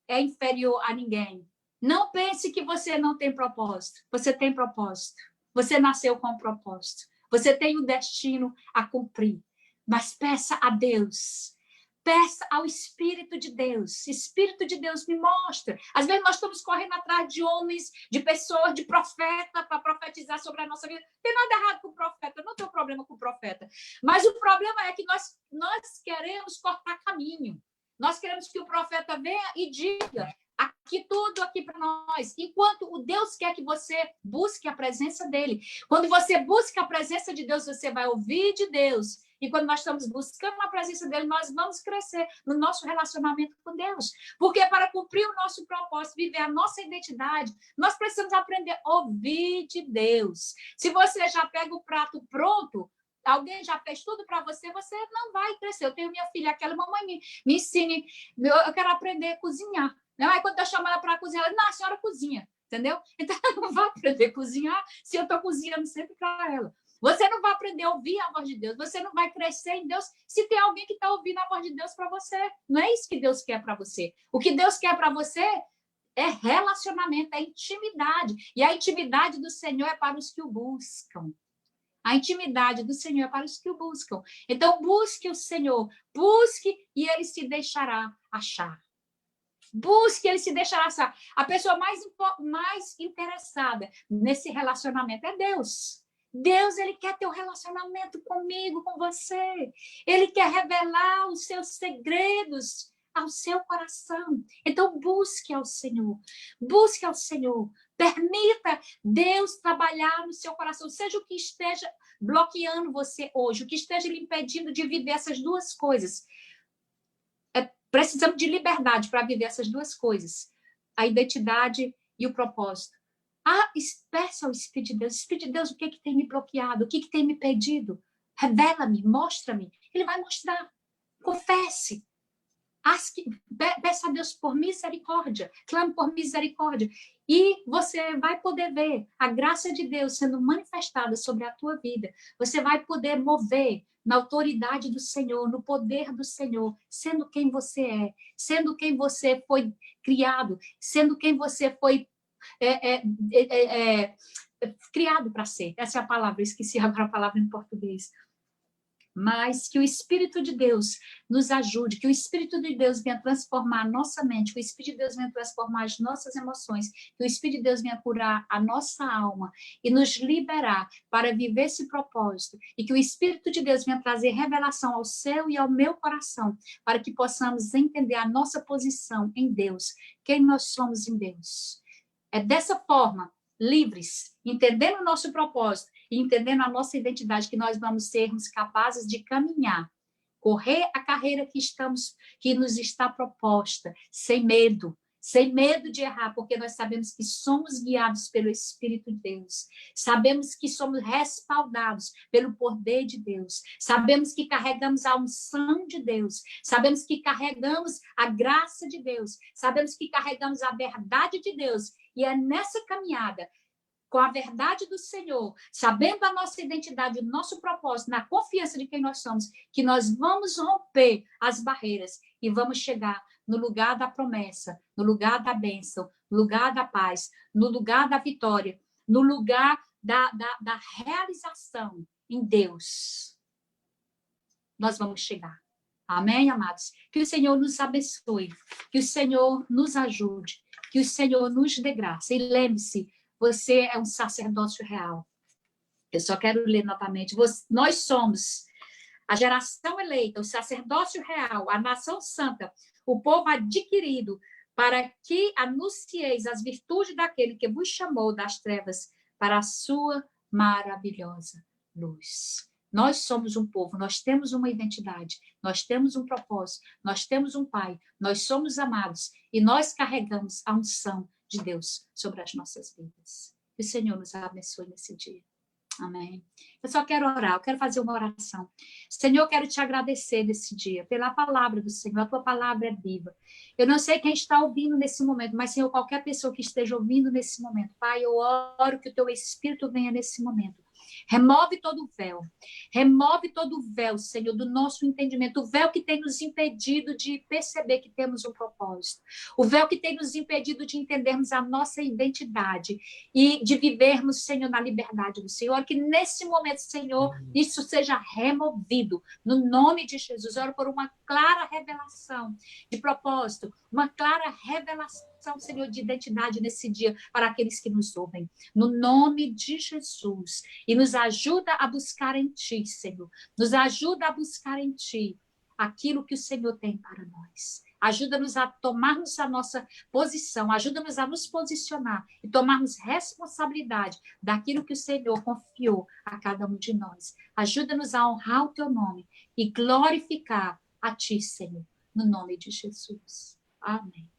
é inferior a ninguém. Não pense que você não tem propósito. Você tem propósito. Você nasceu com um propósito. Você tem um destino a cumprir. Mas peça a Deus. Peça ao Espírito de Deus. Espírito de Deus, me mostra. Às vezes nós estamos correndo atrás de homens, de pessoas, de profeta, para profetizar sobre a nossa vida. Não tem nada errado com o profeta, não tem problema com o profeta. Mas o problema é que nós queremos cortar caminho. Nós queremos que o profeta venha e diga aqui tudo aqui para nós. Enquanto o Deus quer que você busque a presença dele. Quando você busca a presença de Deus, você vai ouvir de Deus. E quando nós estamos buscando a presença dele, nós vamos crescer no nosso relacionamento com Deus. Porque para cumprir o nosso propósito, viver a nossa identidade, nós precisamos aprender a ouvir de Deus. Se você já pega o prato pronto, alguém já fez tudo para você, você não vai crescer. Eu tenho minha filha, aquela mamãe me ensine, eu quero aprender a cozinhar. Aí quando eu chamo ela para cozinhar, ela, não, a senhora cozinha, entendeu? Então eu não vou aprender a cozinhar se eu estou cozinhando sempre para ela. Você não vai aprender a ouvir a voz de Deus, você não vai crescer em Deus se tem alguém que está ouvindo a voz de Deus para você. Não é isso que Deus quer para você. O que Deus quer para você é relacionamento, é intimidade. E a intimidade do Senhor é para os que o buscam. A intimidade do Senhor é para os que o buscam. Então, busque o Senhor, busque e ele se deixará achar. Busque, ele se deixará achar. A pessoa mais interessada nesse relacionamento é Deus. Deus, ele quer ter um relacionamento comigo, com você. Ele quer revelar os seus segredos ao seu coração. Então, busque ao Senhor. Busque ao Senhor. Permita Deus trabalhar no seu coração. Seja o que esteja bloqueando você hoje, o que esteja lhe impedindo de viver essas duas coisas. Precisamos de liberdade para viver essas duas coisas. A identidade e o propósito. Peça ao Espírito de Deus. Espírito de Deus, o que tem me bloqueado? O que tem me pedido? Revela-me, mostra-me. Ele vai mostrar. Confesse. Peça a Deus por misericórdia. Clame por misericórdia. E você vai poder ver a graça de Deus sendo manifestada sobre a tua vida. Você vai poder mover na autoridade do Senhor, no poder do Senhor, sendo quem você é, sendo quem você foi criado, sendo quem você foi criado para ser. Essa é a palavra, esqueci agora a palavra em português. Mas que o Espírito de Deus nos ajude, que o Espírito de Deus venha transformar a nossa mente, que o Espírito de Deus venha transformar as nossas emoções, que o Espírito de Deus venha curar a nossa alma e nos liberar para viver esse propósito, e que o Espírito de Deus venha trazer revelação ao seu e ao meu coração, para que possamos entender a nossa posição em Deus, quem nós somos em Deus. É dessa forma, livres, entendendo o nosso propósito e entendendo a nossa identidade, que nós vamos sermos capazes de caminhar, correr a carreira que nos está proposta, sem medo de errar, porque nós sabemos que somos guiados pelo Espírito de Deus, sabemos que somos respaldados pelo poder de Deus, sabemos que carregamos a unção de Deus, sabemos que carregamos a graça de Deus, sabemos que carregamos a verdade de Deus, e é nessa caminhada, com a verdade do Senhor, sabendo a nossa identidade, o nosso propósito, na confiança de quem nós somos, que nós vamos romper as barreiras e vamos chegar no lugar da promessa, no lugar da bênção, no lugar da paz, no lugar da vitória, no lugar da realização em Deus. Nós vamos chegar. Amém, amados? Que o Senhor nos abençoe, que o Senhor nos ajude, que o Senhor nos dê graça. E lembre-se, você é um sacerdócio real. Eu só quero ler novamente. Nós somos a geração eleita, o sacerdócio real, a nação santa, o povo adquirido, para que anuncieis as virtudes daquele que vos chamou das trevas para a sua maravilhosa luz. Nós somos um povo, nós temos uma identidade, nós temos um propósito, nós temos um Pai, nós somos amados e nós carregamos a unção de Deus sobre as nossas vidas. Que o Senhor nos abençoe nesse dia. Amém. Eu só quero orar, eu quero fazer uma oração. Senhor, eu quero te agradecer nesse dia, pela palavra do Senhor, a tua palavra é viva. Eu não sei quem está ouvindo nesse momento, mas, Senhor, qualquer pessoa que esteja ouvindo nesse momento, Pai, eu oro que o teu Espírito venha nesse momento. Remove todo o véu, Senhor, do nosso entendimento, o véu que tem nos impedido de perceber que temos um propósito, o véu que tem nos impedido de entendermos a nossa identidade e de vivermos, Senhor, na liberdade do Senhor, que nesse momento, Senhor, isso seja removido, no nome de Jesus. Eu oro por uma clara revelação de propósito, uma clara revelação, Senhor, de identidade nesse dia para aqueles que nos ouvem, no nome de Jesus. E nos ajuda a buscar em Ti, Senhor. Nos ajuda a buscar em Ti aquilo que o Senhor tem para nós. Ajuda-nos a tomarmos a nossa posição, ajuda-nos a nos posicionar e tomarmos responsabilidade daquilo que o Senhor confiou a cada um de nós. Ajuda-nos a honrar o Teu nome e glorificar a Ti, Senhor, no nome de Jesus. Amém.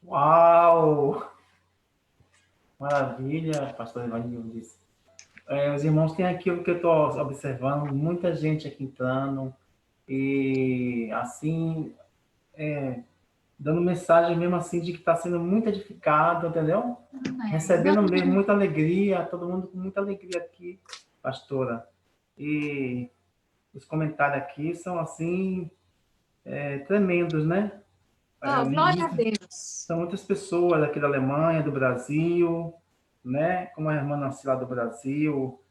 Uau! Maravilha, pastor Evanilson disse. Os irmãos, tem aquilo que eu estou observando, muita gente aqui entrando e, assim, dando mensagem mesmo assim de que está sendo muito edificado, entendeu? Amém. Recebendo mesmo muita alegria, todo mundo com muita alegria aqui, pastora. E os comentários aqui são, assim, tremendos, né? Glória a Deus. São muitas pessoas aqui da Alemanha, do Brasil, né? Como a irmã Nancy lá do Brasil.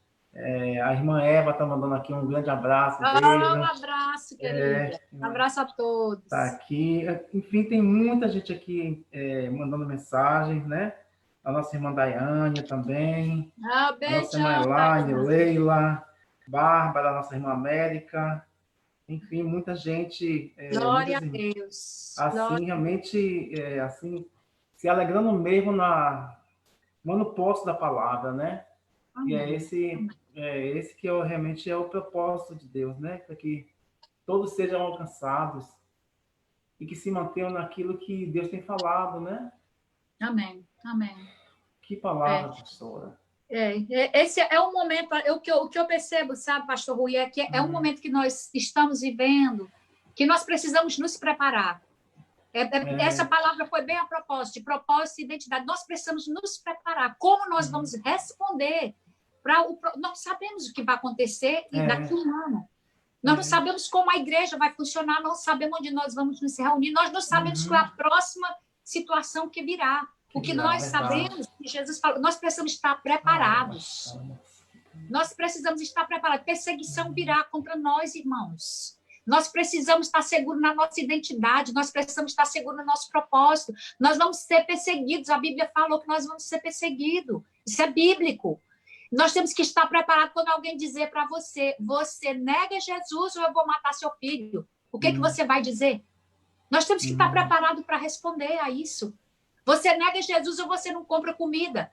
A irmã Eva está mandando aqui um grande abraço, beijo. Um abraço, querida. Um abraço a todos. Está aqui. Enfim, tem muita gente aqui mandando mensagens, né? A nossa irmã Daiane também. Beijo, a nossa irmã Elaine, Leila, Bárbara, a nossa irmã América. Enfim, muita gente. Glória a Deus. Assim, Glória. realmente, assim, se alegrando mesmo no posto da palavra, né? Amém. E esse que realmente é o propósito de Deus, né? Para que todos sejam alcançados e que se mantenham naquilo que Deus tem falado, né? Amém. Amém. Que palavra, pastora. Esse é um momento, o que eu percebo, sabe, pastor Rui, é que é um momento que nós estamos vivendo, que nós precisamos nos preparar. Essa palavra foi bem a propósito, de propósito e identidade. Nós precisamos nos preparar. Como nós vamos responder nós sabemos o que vai acontecer daqui a um ano. Nós não sabemos como a igreja vai funcionar, não sabemos onde nós vamos nos reunir, nós não sabemos qual é a próxima situação que virá. O que nós sabemos, que Jesus falou, nós precisamos estar preparados. Nós precisamos estar preparados. Perseguição virá contra nós, irmãos. Nós precisamos estar seguros na nossa identidade, nós precisamos estar seguros no nosso propósito. Nós vamos ser perseguidos, a Bíblia falou que nós vamos ser perseguidos. Isso é bíblico. Nós temos que estar preparados quando alguém dizer para você, você nega Jesus ou eu vou matar seu filho? O que você vai dizer? Nós temos que estar preparados para responder a isso. Você nega Jesus ou você não compra comida?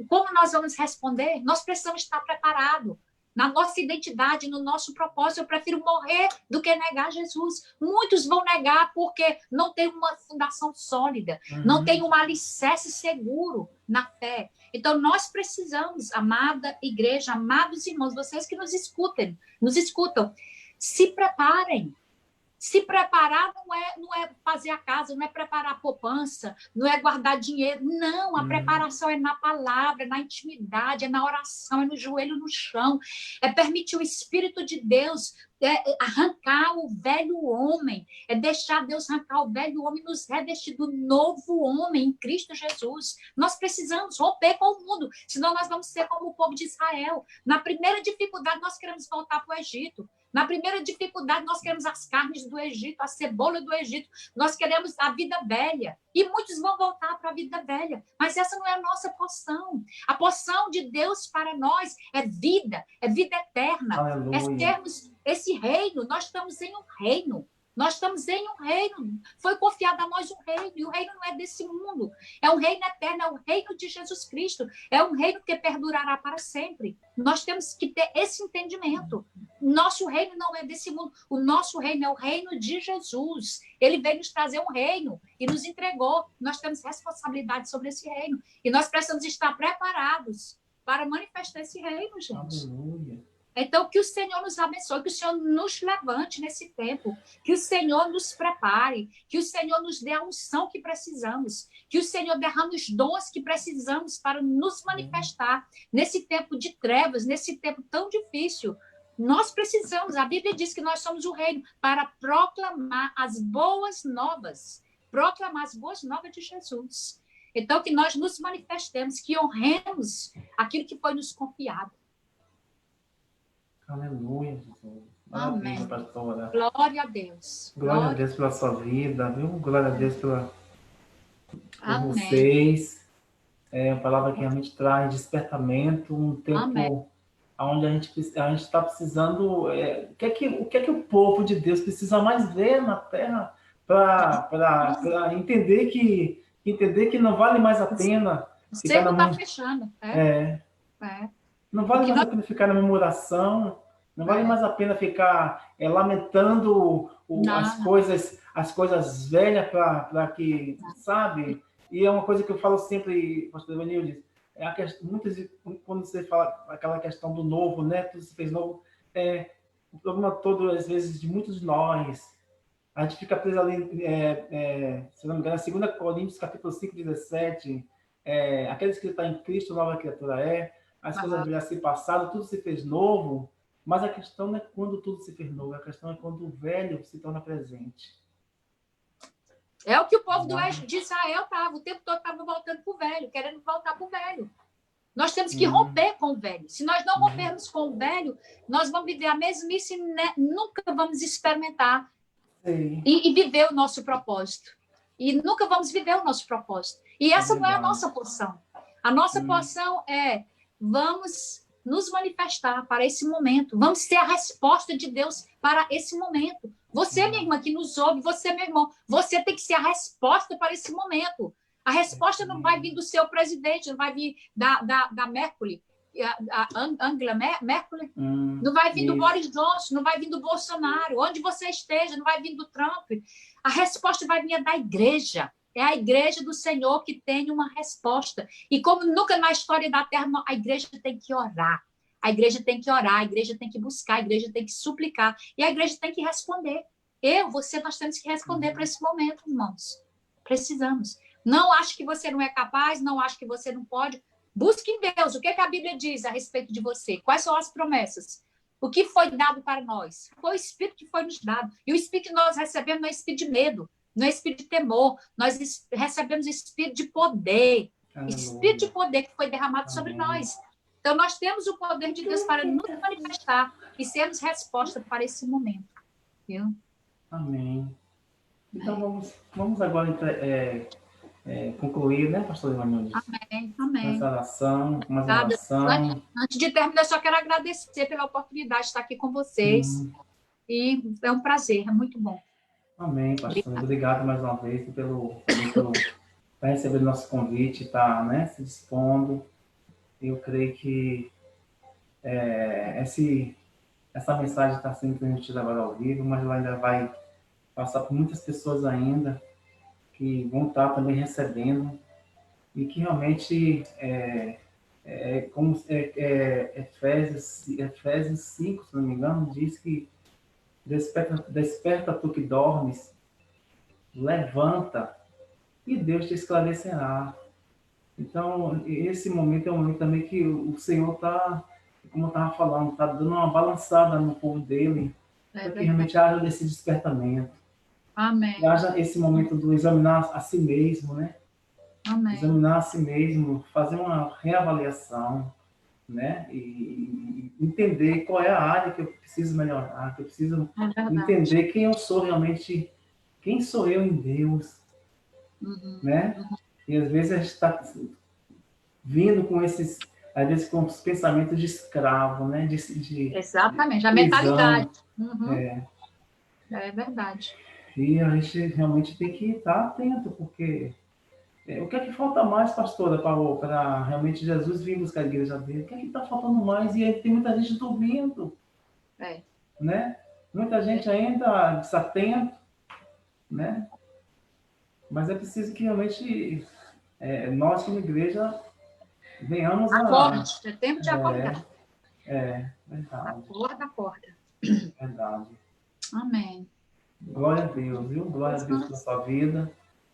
Como nós vamos responder? Nós precisamos estar preparados. Na nossa identidade, no nosso propósito, eu prefiro morrer do que negar Jesus. Muitos vão negar porque não tem uma fundação sólida, não tem um alicerce seguro na fé. Então, nós precisamos, amada igreja, amados irmãos, vocês que nos escutam, se preparem. Se preparar não é fazer a casa, não é preparar a poupança, não é guardar dinheiro. Não, a preparação é na palavra, é na intimidade, é na oração, é no joelho no chão. É permitir o Espírito de Deus arrancar o velho homem. É deixar Deus arrancar o velho homem e nos revestir do novo homem em Cristo Jesus. Nós precisamos romper com o mundo, senão nós vamos ser como o povo de Israel. Na primeira dificuldade, nós queremos voltar para o Egito. Na primeira dificuldade, nós queremos as carnes do Egito, a cebola do Egito, nós queremos a vida velha. E muitos vão voltar para a vida velha, mas essa não é a nossa porção. A porção de Deus para nós é vida eterna. Aleluia. É termos esse reino, nós estamos em um reino. Nós estamos em um reino. Foi confiado a nós um reino, e o reino não é desse mundo. É um reino eterno, é o reino de Jesus Cristo. É um reino que perdurará para sempre. Nós temos que ter esse entendimento. Nosso reino não é desse mundo. O nosso reino é o reino de Jesus. Ele veio nos trazer um reino e nos entregou. Nós temos responsabilidade sobre esse reino. E nós precisamos estar preparados para manifestar esse reino, gente. Aleluia. Então, que o Senhor nos abençoe, que o Senhor nos levante nesse tempo, que o Senhor nos prepare, que o Senhor nos dê a unção que precisamos, que o Senhor derrame os dons que precisamos para nos manifestar nesse tempo de trevas, nesse tempo tão difícil. Nós precisamos, a Bíblia diz que nós somos o reino para proclamar as boas novas de Jesus. Então, que nós nos manifestemos, que honremos aquilo que foi nos confiado. Aleluia, Jesus. Amém. Maravilha, pastora. Glória a Deus. Glória a Deus pela sua vida, viu? Glória a Deus por Amém. vocês. É uma palavra que realmente traz despertamento, um tempo onde a gente está precisando. O que é que o povo de Deus precisa mais ver na Terra para entender que não vale mais a pena O ficar cerco está fechando. Não vale mais a pena ficar na murmuração, não vale mais a pena ficar lamentando as coisas velhas para que, sabe? E é uma coisa que eu falo sempre, pastor Evanildes, quando você fala aquela questão do novo, né? Tudo se fez novo, o problema todo, às vezes, de muitos de nós, a gente fica preso ali, se não me engano, 2 Coríntios, capítulo 5, 17, aqueles que estão em Cristo, nova criatura as coisas velhas se passaram, tudo se fez novo, mas a questão não é quando tudo se fez novo, a questão é quando o velho se torna presente. É o que o povo de Israel estava, o tempo todo estava voltando para o velho, querendo voltar para o velho. Nós temos que romper com o velho. Se nós não rompermos com o velho, nós vamos viver a mesmice, nunca vamos experimentar e viver o nosso propósito. E nunca vamos viver o nosso propósito. E essa não é a nossa porção. A nossa porção vamos nos manifestar para esse momento. Vamos ser a resposta de Deus para esse momento. Você, minha irmã, que nos ouve, você, meu irmão, você tem que ser a resposta para esse momento. A resposta não vai vir do seu presidente, não vai vir da Merkel, a Angela Merkel, não vai vir do Boris Johnson, não vai vir do Bolsonaro, onde você esteja, não vai vir do Trump. A resposta vai vir da igreja. É a igreja do Senhor que tem uma resposta. E como nunca na história da Terra, a igreja tem que orar. A igreja tem que orar, a igreja tem que buscar, a igreja tem que suplicar. E a igreja tem que responder. Você, nós temos que responder para esse momento, irmãos. Precisamos. Não acho que você não é capaz, não acho que você não pode. Busque em Deus. O que a Bíblia diz a respeito de você? Quais são as promessas? O que foi dado para nós? Foi o Espírito que foi nos dado. E o Espírito que nós recebemos não é Espírito de medo, não é espírito de temor, nós recebemos espírito de poder, espírito de poder que foi derramado sobre nós. Então, nós temos o poder de Deus para nos manifestar e sermos resposta para esse momento. Viu? Amém. Então, vamos agora concluir, né, pastor Evanildes? Amém. Essa oração, uma oração. Antes de terminar, eu só quero agradecer pela oportunidade de estar aqui com vocês. E é um prazer, é muito bom. Amém, pastor. Obrigado mais uma vez pelo receber o nosso convite, tá, se dispondo. Eu creio que essa mensagem está sendo transmitida agora ao vivo, mas ela ainda vai passar por muitas pessoas ainda que vão estar também recebendo e que realmente como Efésios 5, se não me engano, diz que desperta tu que dormes, levanta e Deus te esclarecerá. Então, esse momento é um momento também que o Senhor está, como eu estava falando, está dando uma balançada no povo dele, para que realmente haja esse despertamento. Amém. Que haja esse momento do examinar a si mesmo, né? Amém. Examinar a si mesmo, fazer uma reavaliação, né? E entender qual é a área que eu preciso melhorar, que eu preciso entender quem eu sou realmente, quem sou eu em Deus, né? E às vezes a gente está vindo com esses, às vezes com os pensamentos de escravo, né? Exatamente, a mentalidade. É verdade. E a gente realmente tem que estar atento, porque o que é que falta mais, pastora, para realmente Jesus vir buscar a igreja dele? O que é que está faltando mais? E aí tem muita gente dormindo, né? Muita gente ainda desatenta, né? Mas é preciso que realmente nós, como igreja, venhamos Acorde, é tempo de acordar. Verdade. Acorda. Verdade. Amém. Glória a Deus, viu? Glória a Deus pela sua vida.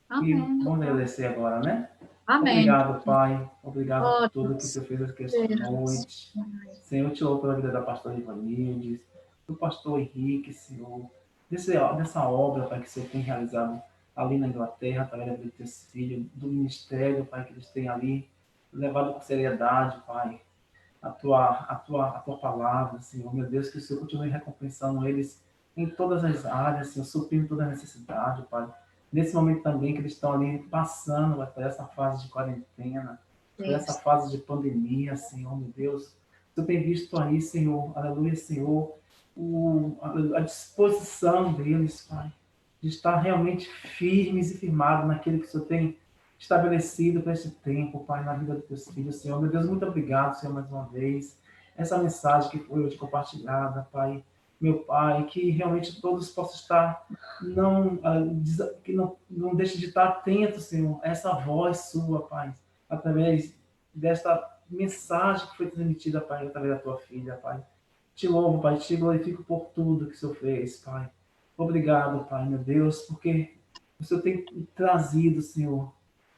Amém. E vamos agradecer agora, né? Amém. Obrigado, Pai. Obrigado por tudo que o Senhor fez aqui esta noite. Senhor, eu te louvo pela vida da pastora Ivanildes, do pastor Henrique, Senhor, dessa obra, Pai, que o Senhor tem realizado ali na Inglaterra, através da vida dos teus filhos, do ministério, Pai, que eles têm ali levado com seriedade, Pai, a tua palavra, Senhor. Meu Deus, que o Senhor continue recompensando eles em todas as áreas, Senhor, suprindo toda a necessidade, Pai. Nesse momento também que eles estão ali passando, Pai, por essa fase de quarentena, por essa fase de pandemia, Senhor, meu Deus. Tu tem visto aí, Senhor, aleluia, Senhor, a disposição deles, Pai, de estar realmente firmes e firmados naquilo que o Senhor tem estabelecido para esse tempo, Pai, na vida dos teus filhos, Senhor. Meu Deus, muito obrigado, Senhor, mais uma vez. Essa mensagem que foi hoje compartilhada, Pai, meu Pai, que realmente todos possam estar, que não deixe de estar atentos, Senhor, a essa voz sua, Pai, através desta mensagem que foi transmitida, Pai, através da tua filha, Pai. Te louvo, Pai, te glorifico por tudo que o Senhor fez, Pai. Obrigado, Pai, meu Deus, porque o Senhor tem trazido, Senhor,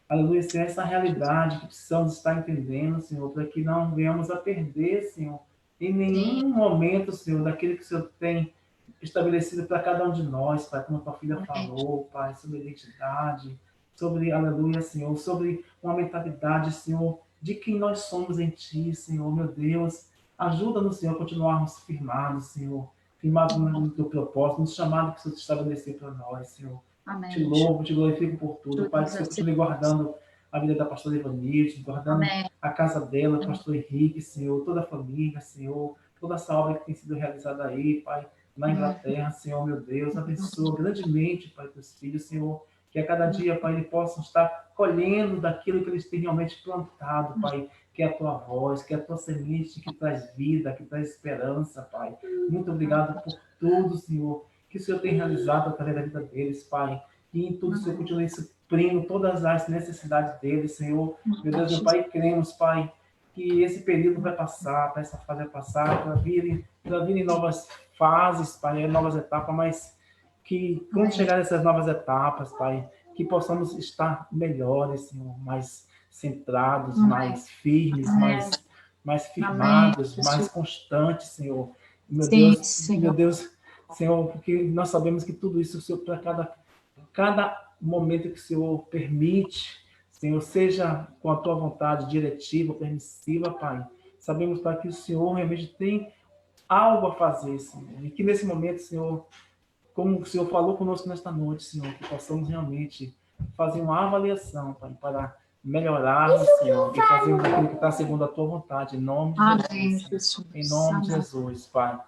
aleluia, Senhor, essa realidade que precisamos estar entendendo, Senhor, para que não venhamos a perder, Senhor, em nenhum momento, Senhor, daquilo que o Senhor tem estabelecido para cada um de nós, Pai, como a tua filha falou, Pai, sobre identidade, sobre, aleluia, Senhor, sobre uma mentalidade, Senhor, de quem nós somos em Ti, Senhor, meu Deus. Ajuda-nos, Senhor, a continuarmos firmados, Senhor, firmados no Teu propósito, no chamado que o Senhor estabeleceu para nós, Senhor. Amém. Te louvo, te glorifico por tudo, Pai, que o Senhor continue guardando a vida da pastora Ivanildes, guardando a casa dela, o pastor Henrique, Senhor, toda a família, Senhor, toda essa obra que tem sido realizada aí, Pai, na Inglaterra, Senhor, meu Deus, abençoa grandemente, Pai, teus filhos, Senhor, que a cada dia, Pai, eles possam estar colhendo daquilo que eles têm realmente plantado, Pai, que é a tua voz, que é a tua semente que traz vida, que traz esperança, Pai. Muito obrigado por tudo, Senhor, que o Senhor tem realizado através da vida deles, Pai. E em tudo o Senhor continue suprindo todas as necessidades deles, Senhor. Meu Deus, meu Pai, cremos, Pai, que esse período vai passar, essa fase vai passar, para virem novas fases, Pai, novas etapas, mas que quando chegar nessas novas etapas, Pai, que possamos estar melhores, Senhor, mais centrados, mais firmes, mais firmados, mais constantes, Senhor. Meu Deus, Senhor, porque nós sabemos que tudo isso, Senhor, para cada momento que o Senhor permite, Senhor, seja com a tua vontade diretiva, permissiva, Pai. Sabemos, Pai, que o Senhor realmente tem algo a fazer, Senhor. E que nesse momento, Senhor, como o Senhor falou conosco nesta noite, Senhor, que possamos realmente fazer uma avaliação, Pai, para melhorarmos, Senhor, e fazermos aquilo que está segundo a tua vontade, em nome de Jesus. Em nome de Jesus, Pai.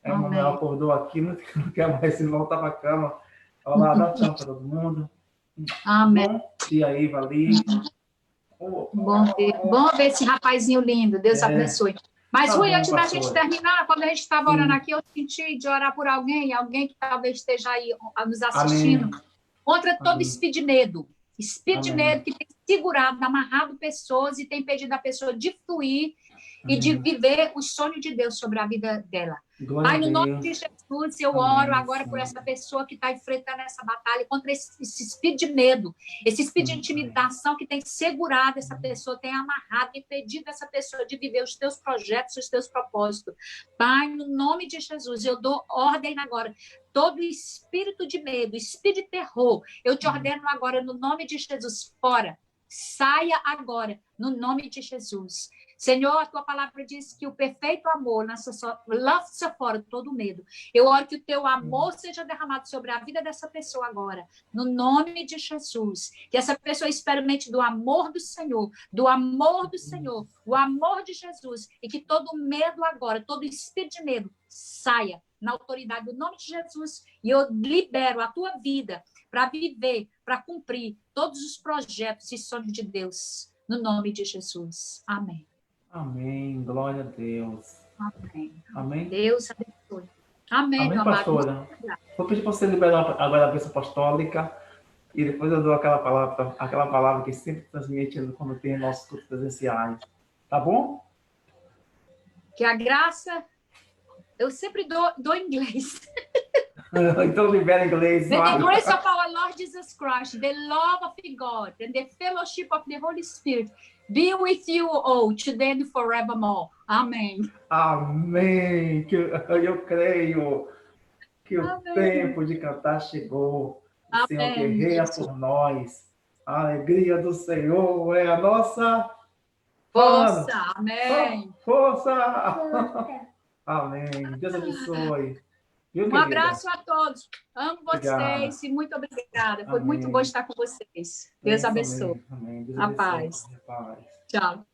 Aí o Manuel acordou aqui, não quer mais voltar para a cama. Olá, dá tchau para todo mundo. Amém. Bom dia aí, Vali. Bom ver esse rapazinho lindo. Deus abençoe. Mas, Rui, antes da gente terminar, quando a gente estava orando aqui, eu senti de orar por alguém que talvez esteja aí nos assistindo, contra todo espírito de medo. Espírito de medo que tem segurado, amarrado pessoas e tem impedido a pessoa de fluir e de viver o sonho de Deus sobre a vida dela. Pai, no nome de Jesus, eu oro agora por essa pessoa que está enfrentando essa batalha contra esse espírito de medo, esse espírito de intimidação que tem segurado essa pessoa, tem amarrado, impedido essa pessoa de viver os teus projetos, os teus propósitos. Pai, no nome de Jesus, eu dou ordem agora. Todo espírito de medo, espírito de terror, eu te ordeno agora no nome de Jesus, fora. Saia agora, no nome de Jesus. Senhor, a tua palavra diz que o perfeito amor lança fora todo medo. Eu oro que o teu amor seja derramado sobre a vida dessa pessoa agora, no nome de Jesus. Que essa pessoa experimente do amor do Senhor, o amor de Jesus, e que todo medo agora, todo espírito de medo, saia na autoridade do nome de Jesus, e eu libero a tua vida para viver, para cumprir todos os projetos e sonhos de Deus, no nome de Jesus. Amém. Amém. Glória a Deus. Amém. Amém. Deus abençoe. Amém, meu pastora. Amado. Vou pedir para você liberar agora a bênção apostólica e depois eu dou aquela palavra que sempre transmite quando tem nossos cultos presenciais. Tá bom? Que a graça... Eu sempre dou inglês. Então libera inglês. May the grace of our Lord Jesus Christ, the love of God, and the fellowship of the Holy Spirit be with you all, today and forevermore. Amém. Amém. Eu creio que o Amém. tempo de cantar chegou. O Amém, Senhor guerreia Jesus. por nós. A alegria do Senhor é a nossa Força. Amém. Força. Amém. Deus abençoe. Viu, Um querida? abraço a todos. Amo Obrigado. vocês e muito obrigada. Foi Amém. muito bom estar com vocês. Deus abençoe. Amém. Deus A abençoe. paz. A paz. Tchau.